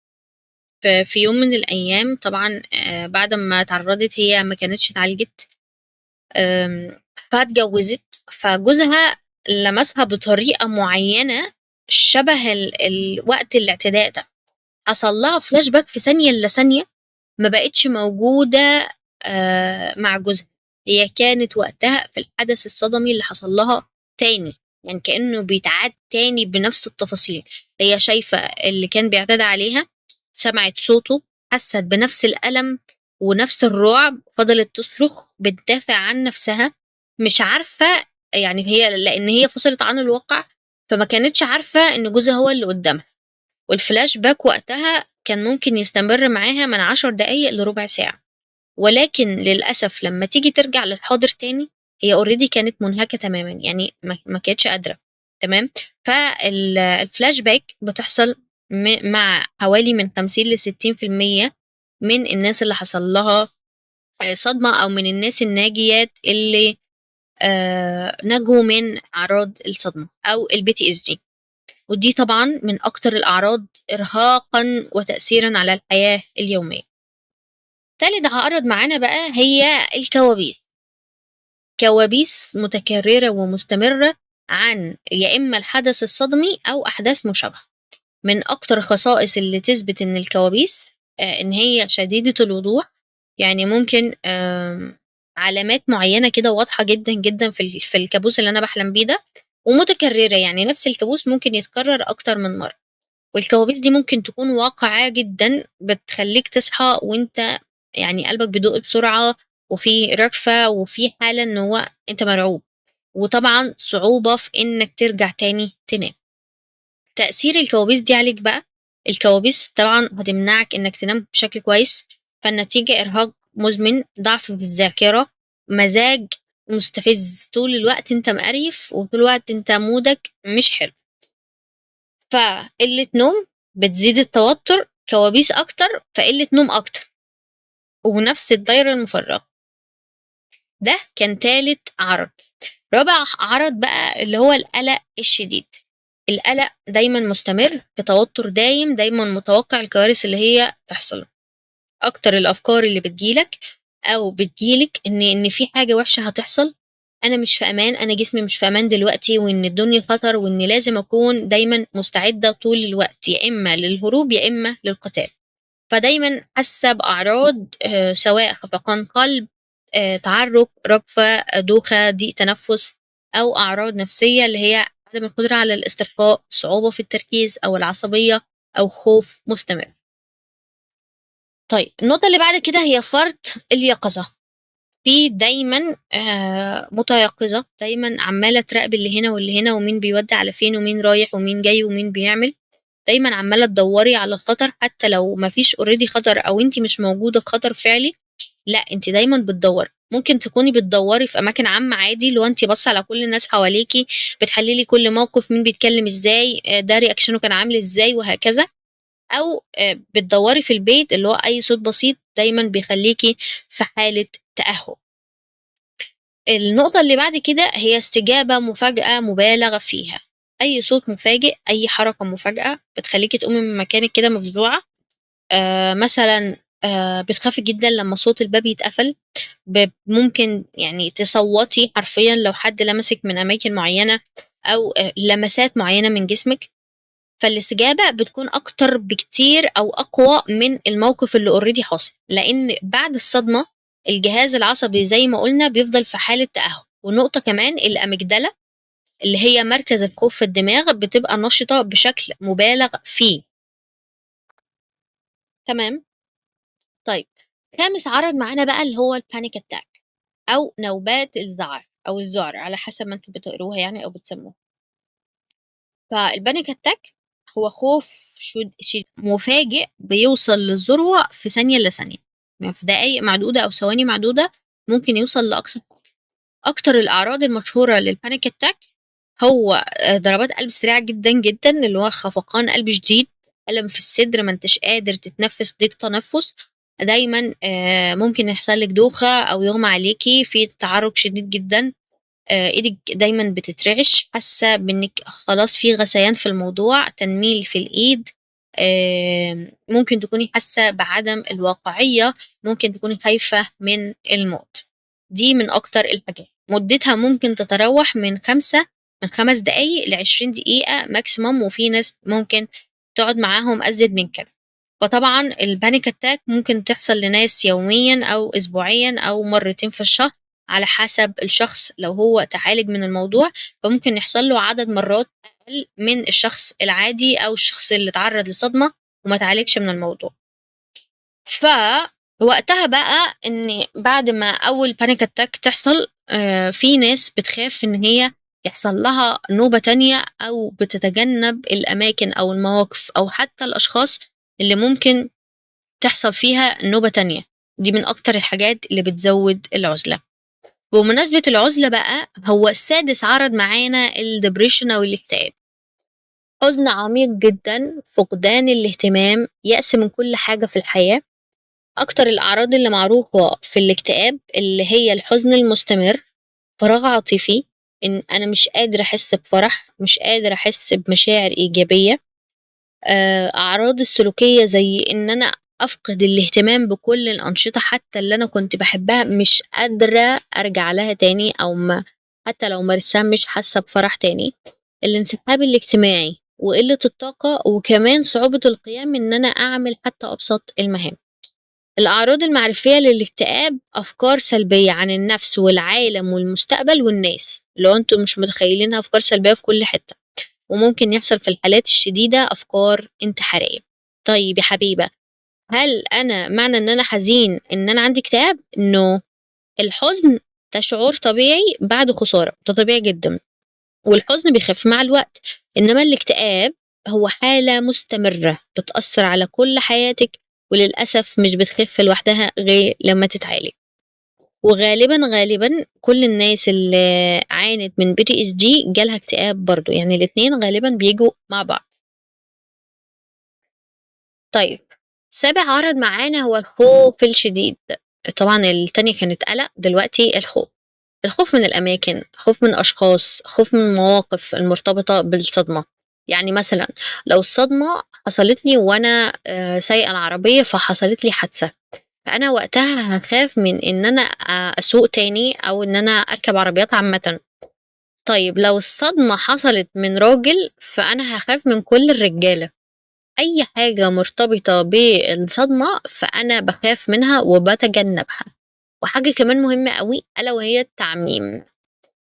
Speaker 1: في يوم من الأيام. طبعًا بعد أمّا اتعرّضت هي ما كانتش اتعالجت. فاتجوّزت، فجوزها لمسها بطريقة معيّنة شبه وقت الاعتداء ده. حصل لها flashback في ثانية إلّا ثانية ما بقتش موجودة مع جوزها. هي كانت وقتها في الحدث الصدمي اللي حصل لها تاني، يعني كإنه بيتعاد تاني بنفس التفاصيل. هي شايفة اللي كان بيعتدي عليها، سمعت صوته، حست بنفس الألم ونفس الرعب، فضلت تصرخ بتدافع عن نفسها. مش عارفة، يعني هي لأن هي فصلت عن الواقع، فما كانتش عارفة إن جوزها هو اللي قدامها. والفلاش باك وقتها كان ممكن يستمر معاها من 10 دقايق لربع ساعة، ولكن للأسف لما تيجي ترجع للحاضر تاني هي اوريدي كانت منهكة تماما، يعني ما كانتش قادرة. تمام. فالفلاش باك بتحصل مع حوالي من 50 ل60% من الناس اللي حصل لها صدمة، أو من الناس الناجيات اللي نجوا من أعراض الصدمة أو الBTSD. ودي طبعا من أكتر الأعراض إرهاقا وتأثيرا على الحياة اليومية. تالت عقرب معانا بقى هي الكوابيس. كوابيس متكررة ومستمرة عن يا إما الحدث الصدمي أو أحداث مشابهة. من أكتر خصائص اللي تثبت إن الكوابيس إن هي شديدة الوضوح. يعني ممكن علامات معينة كده واضحة جدا جدا في الكابوس اللي أنا بحلم بيه ده، ومتكررة، يعني نفس الكابوس ممكن يتكرر أكتر من مرة. والكوابيس دي ممكن تكون واقعة جدا، بتخليك تصحى وانت يعني قلبك بيدق بسرعة، وفي رجفة، وفي حالة ان هو انت مرعوب، وطبعا صعوبة في انك ترجع تاني تنام. تأثير الكوابيس دي عليك بقى، الكوابيس طبعا هتمنعك انك تنام بشكل كويس، فالنتيجة ارهاق مزمن، ضعف في الذاكرة، مزاج مستفز، طول الوقت انت مقريف، وطول الوقت انت مودك مش حلو. فقلة نوم بتزيد التوتر، كوابيس أكتر فقلة نوم أكتر، ونفس الدايرة المفرغة. ده كان تالت عرض. رابع عرض بقى اللي هو القلق الشديد. القلق دايما مستمر، في توتر دايم، دايما متوقع الكوارث اللي هي تحصل. أكتر الأفكار اللي بتجيلك أو بتجيلك إن في حاجة وحشة هتحصل، أنا مش في أمان، أنا جسمي مش في أمان دلوقتي، وإن الدنيا خطر، وإن لازم أكون دايما مستعدة طول الوقت، يا إما للهروب يا إما للقتال. فدايما حاسة بأعراض سواء خفقان قلب، تعرق، رجفة، دوخة، ضيق تنفس، أو أعراض نفسية اللي هي عدم القدرة على الاسترخاء، صعوبة في التركيز أو العصبية، أو خوف مستمر. طيب النقطة اللي بعد كده هي فرط اليقظة. في دايما متيقظة، دايما عمالة تراقب اللي هنا واللي هنا، ومين بيودي على فين، ومين رايح ومين جاي ومين بيعمل. دايما عمالة تدوري على الخطر، حتى لو مفيش اوريدي خطر أو انت مش موجودة في خطر فعلي، لا انت دايما بتدوري. ممكن تكوني بتدوري في أماكن عامة عادي، لو انت بص على كل الناس حواليكي، بتحللي كل موقف، مين بيتكلم ازاي، ده رياكشنه كان عامل ازاي، وهكذا. أو بتدوري في البيت، اللي هو أي صوت بسيط دايما بيخليكي في حالة تأهب. النقطة اللي بعد كده هي استجابة مفاجأة مبالغ فيها. أي صوت مفاجئ، أي حركة مفاجأة بتخليكي تقومي من مكانك كده مفزوعة. مثلا بتخافي جدا لما صوت الباب يتقفل. ممكن يعني تصوتي حرفيا لو حد لمسك من أماكن معينة، أو لمسات معينة من جسمك. فالاستجابة بتكون أكتر بكتير أو أقوى من الموقف اللي اوريدي حاصل، لأن بعد الصدمة الجهاز العصبي زي ما قلنا بيفضل في حالة تأهب. ونقطة كمان، الأميجدالة اللي هي مركز الخوف في الدماغ بتبقى نشطة بشكل مبالغ فيه. تمام. طيب خامس عرض معانا بقى اللي هو البانيك اتاك، أو نوبات الذعر أو الذعر على حسب ما انتوا بتقروها يعني أو بتسموها. فالبانيك اتاك هو خوف مفاجئ بيوصل للذروة في ثانية إلا ثانية، يعني في دقايق معدودة أو ثواني معدودة ممكن يوصل لأقصى حاجة. أكتر الأعراض المشهورة للبانيك اتاك هو ضربات قلب سريعة جدًا، جدًا، اللي هو خفقان قلب شديد، ألم في الصدر، ما أنتش قادر تتنفّس، ضيق تنفُّس، دايمًا ممكن يحصل لِك دوخة أو يُغمى عليكِ، في تعرُّج شديد جدًا، إيدِك دايمًا بتترعش، حاسة بإنِّك خلاص في غثيان في الموضوع، تنميل في الإيد، ممكن تكوني حاسة بعدم الواقعية، ممكن تكوني خايفة من الموت. دي من أكتر الحاجات، مدتها ممكن تتراوح من 5 دقايق ل20 دقيقة maximum، وفي ناس ممكن تقعد معاهم أزيد من كده. فطبعًا الpanic attack ممكن تحصل لناس يوميًا أو أسبوعيًا أو مرتين في الشهر، على حسب الشخص، لو هو اتعالج من الموضوع فممكن يحصل له عدد مرات أقل من الشخص العادي أو الشخص اللي اتعرض لصدمة وما اتعالجش من الموضوع. فوقتها بقى إن بعد ما أول panic attack تحصل، في ناس بتخاف إن هي يحصل لها نوبة تانية، أو بتتجنب الأماكن أو المواقف أو حتى الأشخاص اللي ممكن تحصل فيها نوبة تانية. دي من أكتر الحاجات اللي بتزود العزلة. بمناسبة العزلة بقى، هو السادس عرض معانا الdepression أو الاكتئاب. حزن عميق جدًا، فقدان الاهتمام، يأس من كل حاجة في الحياة. أكتر الأعراض اللي معروفة في الاكتئاب اللي هي الحزن المستمر، فراغ عاطفي، إن أنا مش قادر أحس بفرح، مش قادر أحس بمشاعر إيجابية. أعراض السلوكية زي إن أنا أفقد الاهتمام بكل الأنشطة حتى اللي أنا كنت باحبها، مش قادرة أرجع لها تاني، أو ما حتى لو مارستها مش حاسة بفرح تاني. الانسحاب الاجتماعي وقلة الطاقة، وكمان صعوبة القيام إن أنا أعمل حتى أبسط المهام. الأعراض المعرفية للاكتئاب أفكار سلبية عن النفس والعالم والمستقبل والناس، لو أنتم مش متخيلينها أفكار سلبية في كل حتة، وممكن يحصل في الحالات الشديدة أفكار انتحارية. طيب يا حبيبة، هل أنا معنى إن أنا حزين إن أنا عندي اكتئاب؟ إنه الحزن ده شعور طبيعي بعد خسارة، ده طبيعي جدا، والحزن بيخف مع الوقت. إنما الاكتئاب هو حالة مستمرة بتأثر على كل حياتك، وللأسف مش بتخف لوحدها غير لما تتعالج. وغالبا كل الناس اللي عانت من PTSD جالها اكتئاب برضو، يعني الاتنين غالبا بيجوا مع بعض. طيب، سابع عرض معانا هو الخوف الشديد. طبعا التانية كانت قلق، دلوقتي الخوف. الخوف من الأماكن، خوف من أشخاص، خوف من المواقف المرتبطة بالصدمة. يعني مثلا لو الصدمة حصلت لي وأنا سايقة العربية فحصلت لي حادثة، فأنا وقتها هاخاف من إن أنا أسوق تاني، أو إن أنا أركب عربيات عامةً. طيب لو الصدمة حصلت من راجل، فأنا هاخاف من كل الرجالة. أي حاجة مرتبطة بالصدمة فأنا باخاف منها وباتجنبها. وحاجة كمان مهمة أوي ألا وهي التعميم.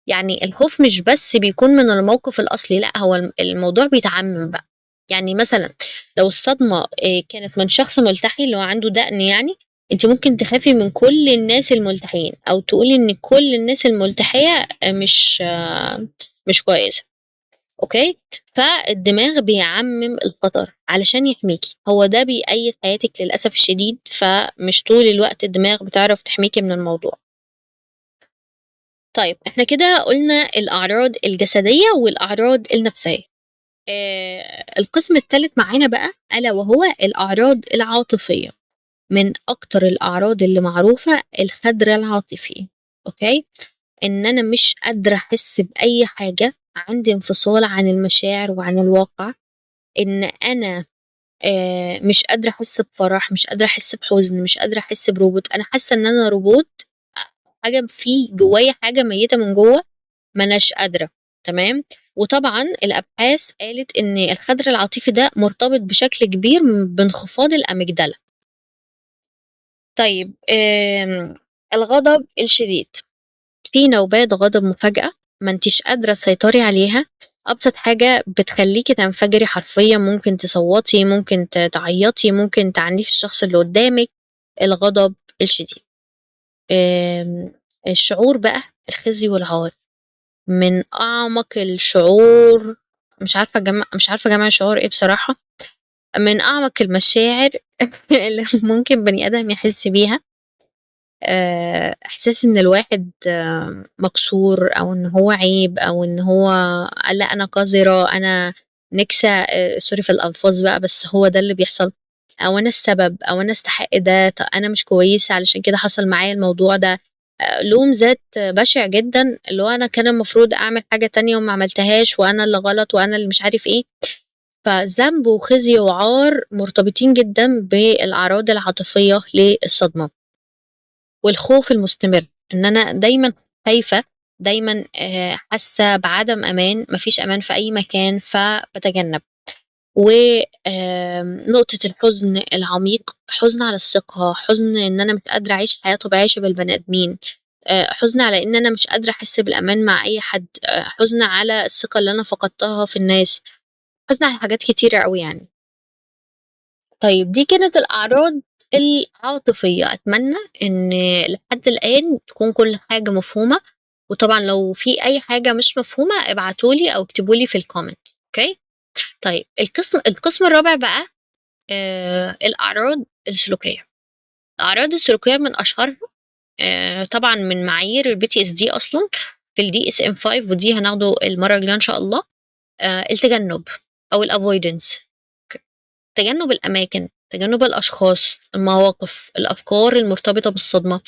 Speaker 1: يعني الخوف مش بس بيكون من الموقف الأصلي، لأ، هو الموضوع بيتعمم بقى. يعني مثلًا لو الصدمة كانت من شخص ملتحي اللي هو عنده دقن يعني، أنتِ ممكن تخافي من كل الناس الملتحيين، أو تقولي إن كل الناس الملتحية مش كويسة، أوكي؟ فالدماغ بيعمم الخطر علشان يحميكِ، هو ده بيقيد حياتِك للأسف الشديد، فمش طول الوقت الدماغ بتعرف تحميكِ من الموضوع. طيب إحنا كده قُلنا الأعراض الجسدية والأعراض النفسية. القسم التالت معانا بقى ألا وهو الأعراض العاطفية. من أكتر الأعراض اللي معروفة الخَدْر العاطفي، أوكي؟ إن أنا مش قادرة أحس بأي حاجة، عندي انفصال عن المشاعر وعن الواقع، إن أنا مش قادرة أحس بفرح، مش قادرة أحس بحزن، مش قادرة أحس بروبوت، أنا حاسة إن أنا روبوت، حاجة في جوايا حاجة ميتة من جوّه، ما أناش قادرة، تمام. وطبعًا الأبحاث قالت إن الخَدْر العاطفي ده مرتبط بشكل كبير بانخفاض الأميجدلا. طيب الغضب الشديد، في نوبات غضب مفاجأة ما أنتيش قادرة تسيطري عليها، أبسط حاجة بتخلّيكِ تنفجري حرفيًا، ممكن تصوّتي، ممكن تعيّطي، ممكن تعنفي الشخص اللي قدّامِك. الغضب الشديد. آمم الشعور بقى الخزي والعار، من أعمق الشعور، مش عارفة أجمّع الشعور إيه بصراحة، من أعمق المشاعر اللي ممكن بني آدم يحس بيها. إحساس إن الواحد مكسور، أو إن هو عيب، أو إن هو لأ أنا قذرة، أنا نكسة، sorry في الألفاظ بقى، بس هو ده اللي بيحصل، أو أنا السبب، أو أنا أستحق ده، أنا مش كويسة علشان كده حصل معايا الموضوع ده. لوم ذات بشع جدًا، اللي هو أنا كان المفروض أعمل حاجة تانية وما عملتهاش، وأنا اللي غلط، وأنا اللي مش عارف إيه. فذنب وخزي وعار مرتبطين جدًا بالأعراض العاطفية للصدمة. والخوف المستمر، إن أنا دايمًا خايفة، دايمًا حاسة بعدم أمان، ما فيش أمان في أي مكان فباتجنب. و نقطة الحزن العميق، حزن على الثقة، حزن إن أنا مش قادرة أعيش حياة طبيعية شبه البني آدمين، حزن على إن أنا مش قادرة أحس بالأمان مع أي حد، حزن على الثقة اللي أنا فقدتها في الناس، حزن على حاجات كتيرة أوي يعني. طيب دي كانت الأعراض العاطفية، أتمنى إن لحد الآن تكون كل حاجة مفهومة، وطبعًا لو في أي حاجة مش مفهومة ابعتوا لي أو اكتبوا لي في الcomment. أوكي؟ طيب القسم الرابع بقى الأعراض السلوكية. الأعراض السلوكية من أشهرها طبعًا من معايير الPTSD أصلًا في الDSM-5، ودي هناخده المرة الجاية إن شاء الله، التجنب أو الavoidance. تجنب الأماكن، تجنب الأشخاص، المواقف، الأفكار المرتبطة بالصدمة.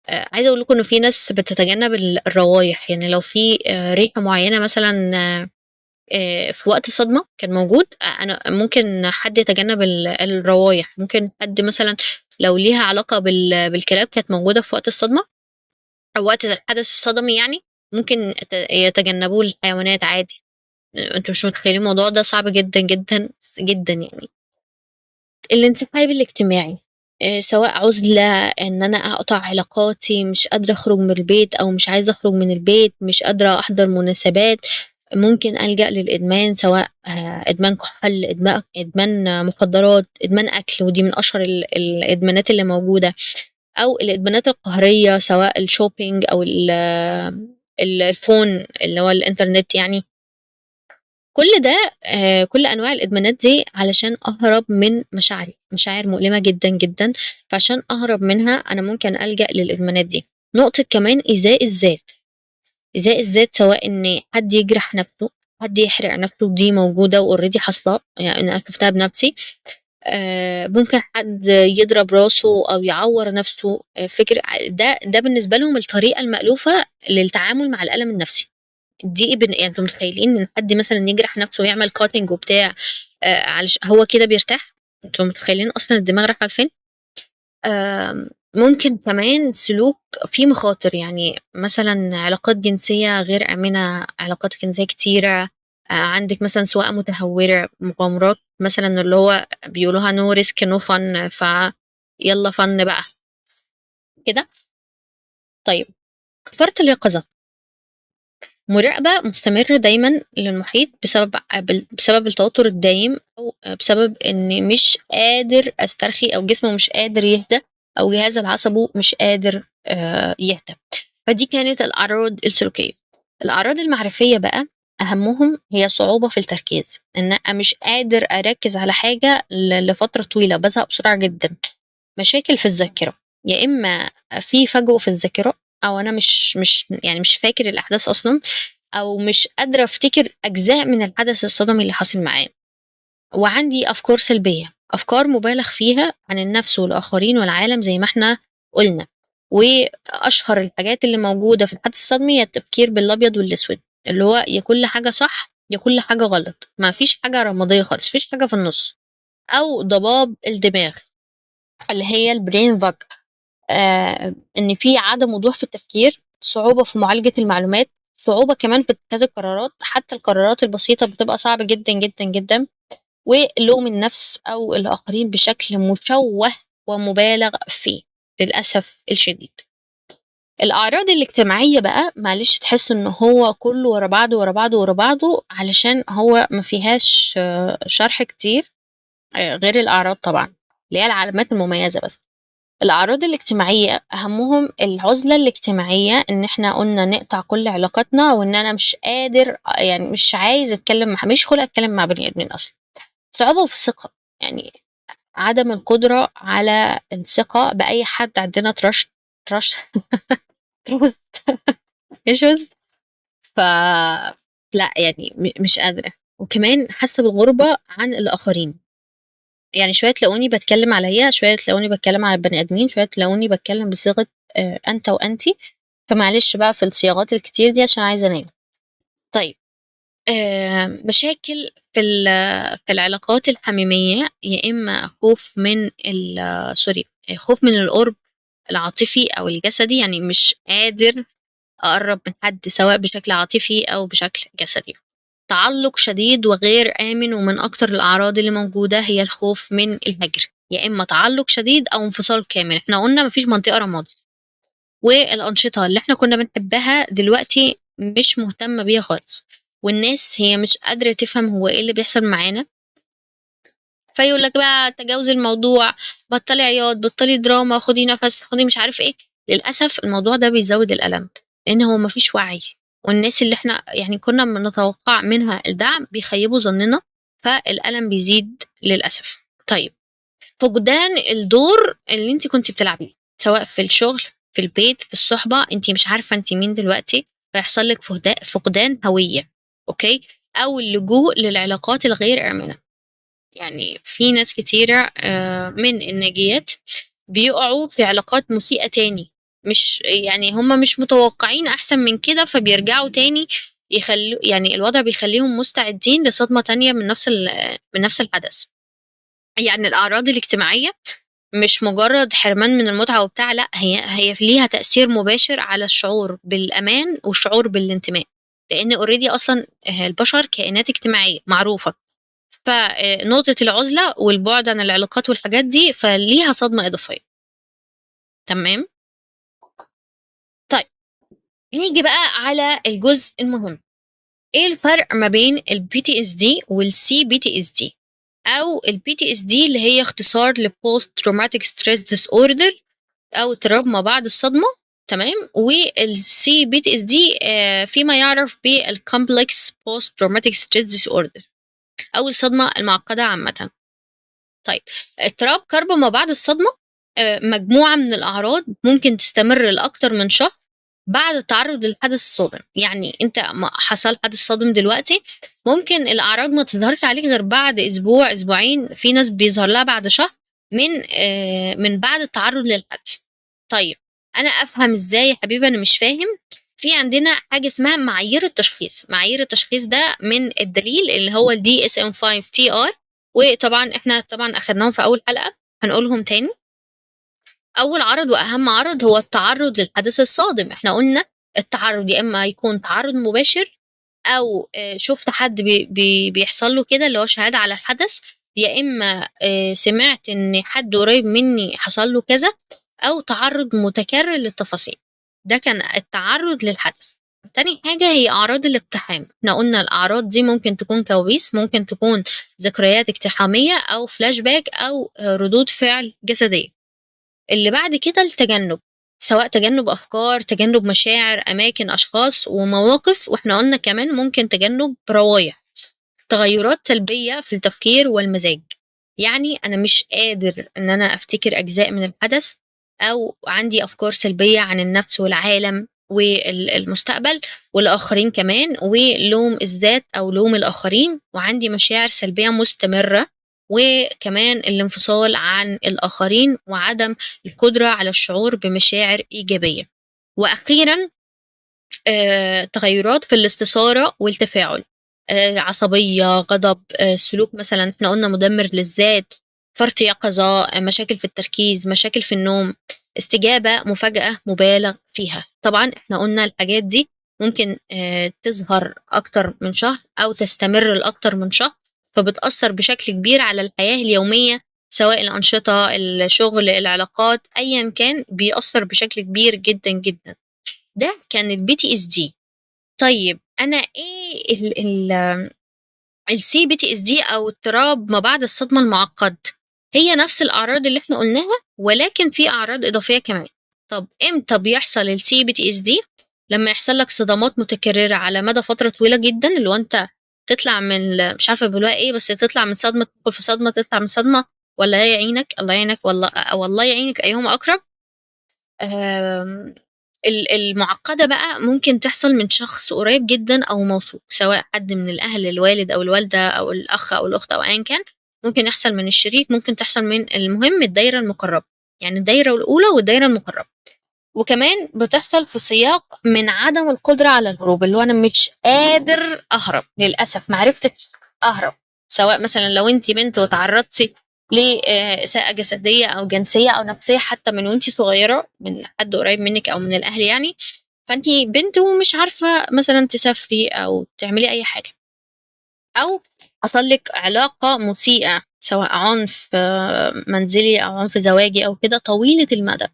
Speaker 1: عايزة أقول لكم إنه في ناس بتتجنب الروايح، يعني لو في ريحة معينة مثلًا في وقت الصدمة كان موجود، أنا ممكن حد يتجنب الروايح، ممكن حد مثلًا لو ليها علاقة بالكلاب كانت موجودة في وقت الصدمة أو وقت الحدث الصدمي يعني، ممكن يتجنبوه الحيوانات عادي. أنتم مش متخيلين الموضوع ده صعب جدًا، جدًا، جدًا يعني. الانسحاب الاجتماعي، سواء عُزلة، إن أنا أقطع علاقاتي، مش قادرة أخرج من البيت أو مش عايزة أخرج من البيت، مش قادرة أحضر مناسبات، ممكن ألجأ للإدمان، سواء إدمان كحول، إدمان مخدرات، إدمان أكل، ودي من أشهر الإدمانات اللي موجودة، أو الإدمانات القهرية سواء الshopping أو الphone اللي هو الإنترنت يعني. كل ده كل أنواع الإدمانات دي علشان أهرب من مشاعري، مشاعر مؤلمة جدًا، جدًا، فعشان أهرب منها أنا ممكن ألجأ للإدمانات دي. نقطة كمان إيذاء الذات، إيذاء الذات سواء إن حد يجرح نفسه، حد يحرق نفسه، ودي موجودة وalready حاصلة، يعني أنا شُفتها بنفسي. ممكن حد يضرب راسه أو يعوّر نفسه، ده بالنسبة لهم الطريقة المألوفة للتعامل مع الألم النفسي. دي يعني أنتم متخيلين إن حد مثلًا يجرح نفسه ويعمل cutting وبتاع هو كده بيرتاح؟ أنتم متخيلين أصلًا الدماغ رايحة لفين؟ ممكن كمان سلوك فيه مخاطر، يعني مثلًا علاقات جنسية غير آمنة، علاقات جنسية كتيرة، عندِك مثلًا سواقة متهورة، مغامرات مثلًا اللي هو بيقولوها no risk no fun، فيالّا fun بقى كده. طيب فرط اليقظة. مراقبة مستمرة دايمًا للمحيط بسبب التوتر الدايم، أو بسبب إني مش قادر أسترخي، أو جسمي مش قادر يهدى، أو جهازي العصبي مش قادر يهدى. فدي كانت الأعراض السلوكية. الأعراض المعرفية بقى أهمهم هي صعوبة في التركيز، إن أنا مش قادر أركّز على حاجة لفترة طويلة، بازهق بسرعة جدًا. مشاكل في الذاكرة، يا إما في فجوة في الذاكرة، أو أنا مش فاكر الأحداث أصلًا، أو مش قادرة أفتكر أجزاء من الحدث الصدمي اللي حاصل معايا. وعندي أفكار سلبية، أفكار مُبالغ فيها عن النفس والآخرين والعالم زي ما إحنا قُلنا. وأشهر الحاجات اللي موجودة في الحدث الصدمي هي التفكير بالأبيض والأسود، اللي هو يا كل حاجة صح، يا كل حاجة غلط، ما فيش حاجة رمادية خالص، ما فيش حاجة في النُص. أو ضباب الدماغ اللي هي الbrain fog، إن في عدم وضوح في التفكير، صعوبة في معالجة المعلومات، صعوبة كمان في اتخاذ القرارات، حتى القرارات البسيطة بتبقى صعبة جدًا، جدًا، جدًا. ولوم النفس أو الآخرين بشكل مشوّه ومُبالغ فيه للأسف الشديد. الأعراض الاجتماعية بقى معلش تحسّوا إن هو كلّه ورا بعضه، ورا بعضه، ورا بعضه، علشان هو ما فيهاش شرح كتير غير الأعراض طبعًا، اللي هي العلامات المميزة بس. الأعراض الاجتماعية أهمهم العُزلة الاجتماعية، إن إحنا قُلنا نقطع كل علاقاتنا، وإن أنا مش قادر يعني مش عايز أتكلّم ما ليش خُلق أتكلّم مع بني آدمين أصلًا. صعوبة في الثقة، يعني عدم القدرة على الثقة بأي حد، عندنا تراش تراست ايشوز. ف لا يعني مش قادرة، وكمان حاسة بالغربة عن الآخرين. يعني شوية تلاقوني بتكلم عليا، شوية تلاقوني بتكلم على البني آدمين، شوية تلاقوني بتكلم بصيغة أنت وأنتي. فمعلش بقى في الصياغات الكتير دي عشان عايزة أنام. طيب، مشاكل في العلاقات الحميمية، يا إما خوف من سوري، خوف من القرب العاطفي أو الجسدي، يعني مش قادر أقرب من حد سواء بشكل عاطفي أو بشكل جسدي. تعلق شديد وغير آمن، ومن أكتر الأعراض اللي موجودة هي الخوف من الهجر، يا إما تعلق شديد أو انفصال كامل. احنا قلنا مفيش منطقة رمادي، والأنشطة اللي احنا كنا بنحبها دلوقتي مش مهتمة بيها خالص، والناس هي مش قادرة تفهم هو ايه اللي بيحصل معانا. فيقول لك بقى تجاوز الموضوع، بطلي عياط، بطلي دراما، خدي نفس، خدي مش عارف ايه. للأسف الموضوع ده بيزود الألم، لأن هو مفيش وعي، والناس اللي احنا يعني كنا بنتوقع منها الدعم بيخيبوا ظننا، فالألم بيزيد للأسف. طيب، فقدان الدور اللي انت كنت بتلعبيه سواء في الشغل، في البيت، في الصحبة، انت مش عارفة انت مين دلوقتي، فيحصل لك فقدان هوية. اوكي، او اللجوء للعلاقات الغير آمنة. يعني في ناس كتيرة من الناجيات بيقعوا في علاقات مسيئة تاني، مش يعني هم مش متوقعين أحسن من كده، فبيرجعوا تاني يخلوا يعني الوضع بيخليهم مستعدين لصدمة تانية من نفس الحدث. يعني الأعراض الاجتماعية مش مجرد حرمان من المتعة وبتاع، لأ، هي ليها تأثير مباشر على الشعور بالأمان والشعور بالانتماء، لأن اوريدي أصلا البشر كائنات اجتماعية معروفة. فنقطة العزلة والبعد عن العلاقات والحاجات دي فليها صدمة إضافية. تمام. طيب، نيجي بقى على الجزء المهم. ايه الفرق ما بين البي تي اس دي والسي بي تي اس دي؟ او البي تي اس دي اللي هي اختصار لبوست تروماتيك ستريس ديس اوردر، او اضطراب ما بعد الصدمة. تمام. والسي بي تي اس دي فيما يعرف بالكومبلكس بوست تروماتيك ستريس ديس اوردر، او الصدمة المعقدة عامة. طيب، اضطراب كرب ما بعد الصدمة مجموعة من الأعراض ممكن تستمر لأكتر من شهر بعد التعرض للحدث الصادم. يعني انت ما حصل حدث صادم دلوقتي، ممكن الأعراض ما تظهرش عليك غير بعد أسبوع، أسبوعين، في ناس بيظهر لها بعد شهر من بعد التعرض للحدث. طيب، أنا أفهم إزاي يا حبيبي؟ أنا مش فاهم. في عندنا حاجة اسمها معايير التشخيص. معايير التشخيص ده من الدليل اللي هو ال DSM-5 TR، وطبعا احنا طبعا اخدناهم في اول حلقة، هنقولهم تاني. اول عرض واهم عرض هو التعرض للحدث الصادم. احنا قلنا التعرض يا اما يكون تعرض مباشر، او شفت حد بيحصل له كده اللي هو شهادة على الحدث، يا اما سمعت ان حد قريب مني حصل له كذا، او تعرض متكرر للتفاصيل. ده كان التعرض للحدث. تاني حاجة هي أعراض الاقتحام. احنا قلنا الأعراض دي ممكن تكون كوابيس، ممكن تكون ذكريات اقتحامية، أو فلاش باك، أو ردود فعل جسدية. اللي بعد كده التجنب، سواء تجنب أفكار، تجنب مشاعر، أماكن، أشخاص ومواقف. وإحنا قلنا كمان ممكن تجنب روايح، تغيرات سلبية في التفكير والمزاج. يعني أنا مش قادر إن أنا أفتكر أجزاء من الحدث، أو عندي أفكار سلبية عن النفس والعالم والمستقبل والآخرين كمان، ولوم الذات أو لوم الآخرين، وعندي مشاعر سلبية مستمرة، وكمان الانفصال عن الآخرين، وعدم القدرة على الشعور بمشاعر إيجابية. وأخيرا تغيرات في الاستثارة والتفاعل، عصبية، غضب، سلوك مثلا احنا قلنا مدمر للذات، فرط يقظة، مشاكل في التركيز، مشاكل في النوم، استجابة مفاجأة مبالغ فيها. طبعا احنا قلنا الحاجات دي ممكن تظهر أكتر من شهر أو تستمر لأكتر من شهر، فبتأثر بشكل كبير على الحياة اليومية، سواء الأنشطة، الشغل، العلاقات، أيا كان بيأثر بشكل كبير جدا جدا. ده كان البي تي اس دي. طيب، انا ايه السي بي تي اس دي او اضطراب ما بعد الصدمه المعقد؟ هي نفس الاعراض اللي احنا قلناها، ولكن في اعراض اضافيه كمان. طب امتى بيحصل السي بي تي اس دي؟ لما يحصل لك صدمات متكرره على مدى فتره طويله جدا، اللي هو انت تطلع من مش عارفه بيقولوها ايه، بس تطلع من صدمه تدخل في صدمه، تطلع من صدمه، ولا يعينك الله يعينك، والله والله يعينك ايهما اقرب. آم، المعقدة بقى ممكن تحصل من شخص قريب جدا أو موثوق، سواء حد من الأهل، الوالد أو الوالدة أو الأخ أو الأخت أو أيا كان. ممكن يحصل من الشريك، ممكن تحصل من المهم الدايرة المقربة، يعني الدايرة الأولى والدايرة المقربة. وكمان بتحصل في سياق من عدم القدرة على الهروب، اللي هو أنا مش قادر أهرب، للأسف معرفتش أهرب. سواء مثلا لو أنت بنت وتعرضتي لإساءة جسدية أو جنسية أو نفسية حتى من وأنت صغيرة من حد قريب منك أو من الأهل يعني، فأنت بنت ومش عارفة مثلا تسافري أو تعملي أي حاجة، أو حصل لك علاقة مسيئة سواء عنف منزلي أو عنف زواجي أو كده طويلة المدى،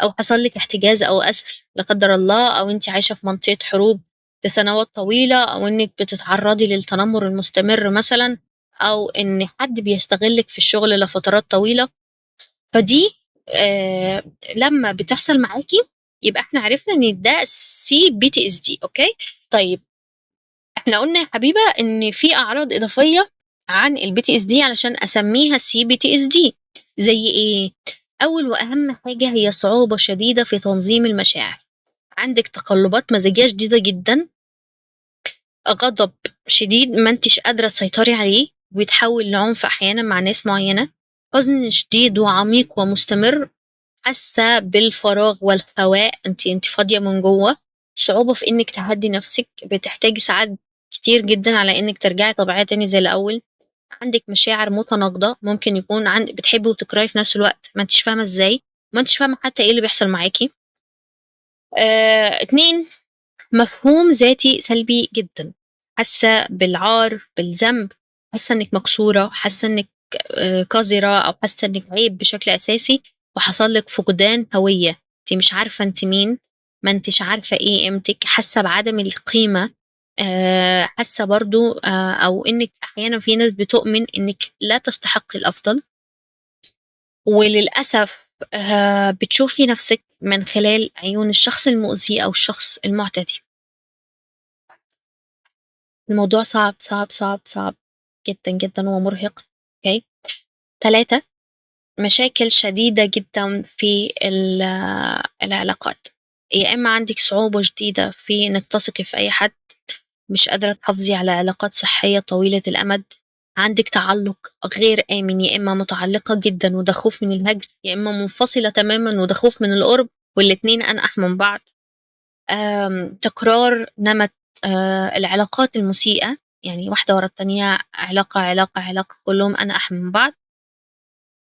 Speaker 1: أو حصل لك احتجاز أو أسر لا قدر الله، أو أنت عايشة في منطقة حروب لسنوات طويلة، أو إنك بتتعرضي للتنمر المستمر مثلا، أو إن حد بيستغلك في الشغل لفترات طويلة. فدي آه لما بتحصل معاكي يبقى احنا عرفنا ان ده CPTSD. اوكي، طيب احنا قلنا يا حبيبة ان في اعراض اضافية عن الBTSD علشان اسميها CPTSD. زي ايه؟ اول واهم حاجة هي صعوبة شديدة في تنظيم المشاعر، عندك تقلبات مزاجية شديدة جدا، غضب شديد ما انتش قادرة تسيطري عليه ويتحول لعنف احيانا مع ناس معينة، حزن شديد وعميق ومستمر، حاسة بالفراغ والخواء، انت فاضية من جوه، صعوبة في انك تهدي نفسك، بتحتاجي ساعات كتير جدا على انك ترجعي طبيعية تاني زي الاول، عندك مشاعر متناقضة، ممكن يكون بتحبي وتكرهي في نفس الوقت، ما انتش فاهمة ازاي، ما انتش فاهمة حتى ايه اللي بيحصل معاكي. 2، مفهوم ذاتي سلبي جدا، حاسة بالعار بالذنب، حاسة انك مكسورة، حاسة انك قذرة، او حاسة انك عيب بشكل اساسي، وحصل لك فقدان هوية، انت مش عارفة انت مين، ما انتش عارفة ايه قيمتك، حاسة بعدم القيمة. حاسة برضو او انك احيانا في ناس بتؤمن انك لا تستحق الافضل، وللأسف بتشوفي نفسك من خلال عيون الشخص المؤذي او الشخص المعتدي. الموضوع صعب صعب صعب صعب جدا جدا ومرهق. اوكي، 3، مشاكل شديدة جدا في العلاقات، يا إما عندك صعوبة شديدة في إنك تثقي في أي حد، مش قادرة تحافظي على علاقات صحية طويلة الأمد، عندك تعلق غير آمن، يا إما متعلقة جدا وده خوف من الهجر، يا إما منفصلة تماما وده خوف من القرب، والاتنين أنقح من بعض. تكرار نمط العلاقات المسيئة، يعني واحدة ورا التانية، علاقة علاقة علاقة كلهم أنقح من بعض.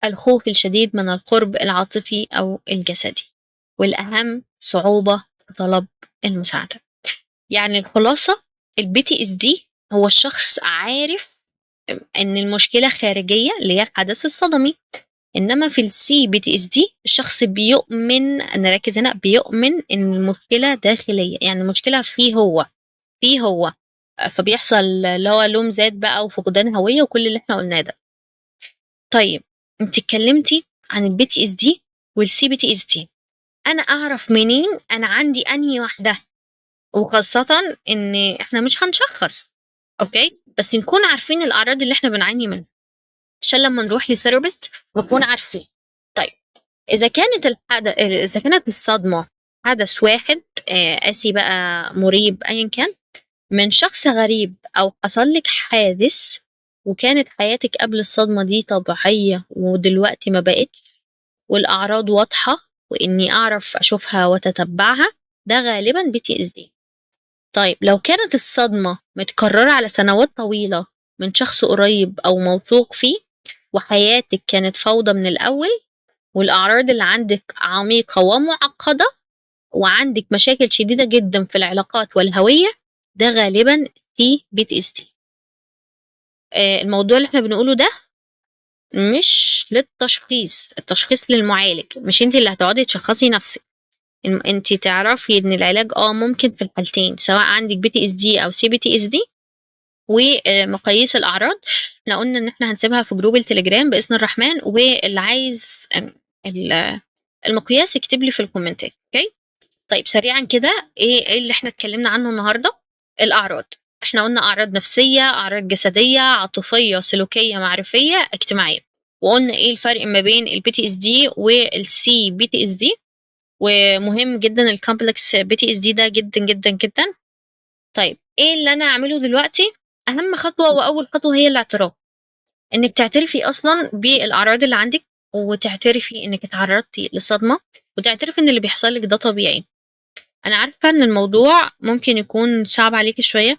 Speaker 1: الخوف الشديد من القرب العاطفي أو الجسدي، والأهم صعوبة في طلب المساعدة. يعني الخلاصة، الBTSD هو الشخص عارف إن المشكلة خارجية اللي هي الحدث الصدمي، إنما في CPTSD الشخص بيؤمن، نركز هنا، بيؤمن إن المشكلة داخلية، يعني المشكلة فيه هو فبيحصل اللي هو لوم ذات بقى وفقدان هوية وكل اللي احنا قلناه ده. طيب انت اتكلمتي عن الBTSD والCPTSD، انا اعرف منين انا عندي انهي واحدة؟ وخاصة ان احنا مش هنشخص، اوكي، بس نكون عارفين الاعراض اللي احنا بنعاني منها عشان لما نروح لثيرابيست نكون عارفين. طيب اذا كانت الصدمة حدث واحد قاسي بقى، مريب، ايا كان، من شخص غريب، او حصل لك حادث وكانت حياتك قبل الصدمة دي طبيعية ودلوقتي ما بقتش، والأعراض واضحة وإني أعرف أشوفها وتتبعها، ده غالبا BTSD. طيب لو كانت الصدمة متكررة على سنوات طويلة من شخص قريب أو موثوق فيه، وحياتك كانت فوضى من الأول، والأعراض اللي عندك عميقة ومعقدة، وعندك مشاكل شديدة جدا في العلاقات والهوية، ده غالبا CPTSD. الموضوع اللي احنا بنقوله ده مش للتشخيص، التشخيص للمعالج، مش انت اللي هتقعدي تشخصي نفسك. انت تعرفي ان العلاج ممكن في الحالتين، سواء عندك BTSD او CPTSD. ومقاييس الاعراض احنا قلنا ان احنا هنسيبها في جروب التليجرام باذن الرحمن، واللي عايز المقياس يكتب لي في الكومنتات. اوكي، طيب سريعا كده، ايه اللي احنا اتكلمنا عنه النهارده؟ الاعراض، احنا قلنا اعراض نفسيه، اعراض جسديه، عاطفيه، سلوكيه، معرفيه، اجتماعيه. وقلنا ايه الفرق ما بين الBTSD والCPTSD. ومهم جدا الكومبلكس PTSD ده جدا جدا جدا. طيب ايه اللي انا اعمله دلوقتي؟ اهم خطوه واول خطوه هي الاعتراف، انك تعترفي اصلا بالاعراض اللي عندك، وتعترفي انك اتعرضتي لصدمه، وتعترفي ان اللي بيحصل لك ده طبيعي. انا عارفه ان الموضوع ممكن يكون صعب عليكي شويه،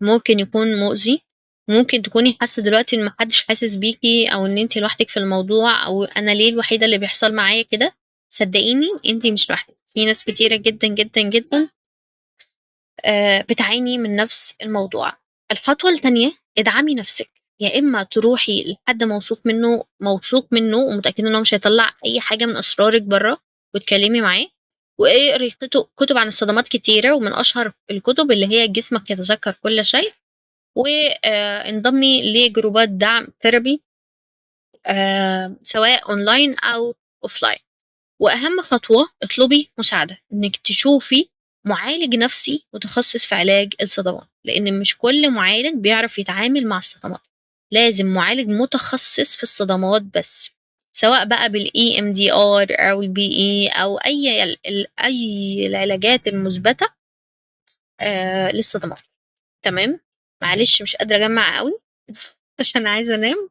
Speaker 1: ممكن يكون مؤذي، ممكن تكوني حاسه دلوقتي ان محدش حاسس بيكي، او ان انت لوحدك في الموضوع، او انا ليه الوحيده اللي بيحصل معايا كده. صدقيني انت مش لوحدك، في ناس كتيره جدا جدا جدا بتعاني من نفس الموضوع. الخطوة التانية، ادعمي نفسك، يا إما تروحي لحد موثوق منه ومتأكدة إنه مش هيطلع أي حاجة من أسرارك بره، وتكلمي معاه، واقري كتب عن الصدمات كتيرة، ومن أشهر الكتب اللي هي جسمك يتذكر كل شيء، وانضمي لجروبات دعم ثيرابي سواء أونلاين أو أوفلاين. واهم خطوه، اطلبي مساعده، انك تشوفي معالج نفسي متخصص في علاج الصدمات، لان مش كل معالج بيعرف يتعامل مع الصدمات، لازم معالج متخصص في الصدمات بس، سواء بقى بالاي ام دي ار او البي اي او اي العلاجات المثبته للصدمات. تمام. معلش مش قادره اجمع قوي عشان عايزه انام،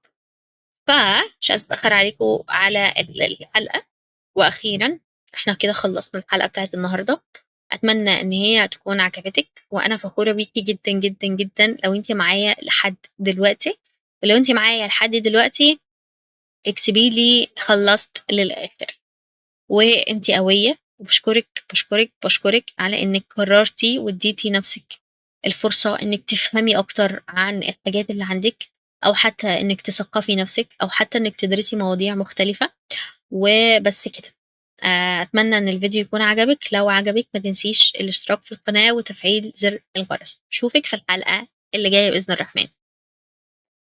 Speaker 1: فمش عايزه اتاخر عليكم على الحلقه. واخيرا احنا كده خلصنا الحلقة بتاعت النهاردة. اتمنى ان هي تكون عجبتك، وانا فخورة بيكي جدا جدا جدا لو انت معايا لحد دلوقتي. ولو انت معايا لحد دلوقتي اكتبي لي خلصت للاخر، وانت قوية، وبشكرك بشكرك بشكرك على انك قررتي واديتي نفسك الفرصة انك تفهمي اكتر عن الحاجات اللي عندك، او حتى انك تثقفي نفسك، او حتى انك تدرسي مواضيع مختلفة. وبس كده. أتمنى إن الفيديو يكون عجبك، لو عجبك ما تنسيش الاشتراك في القناة وتفعيل زر الجرس. أشوفك في الحلقة اللي جاية بإذن الرحمن.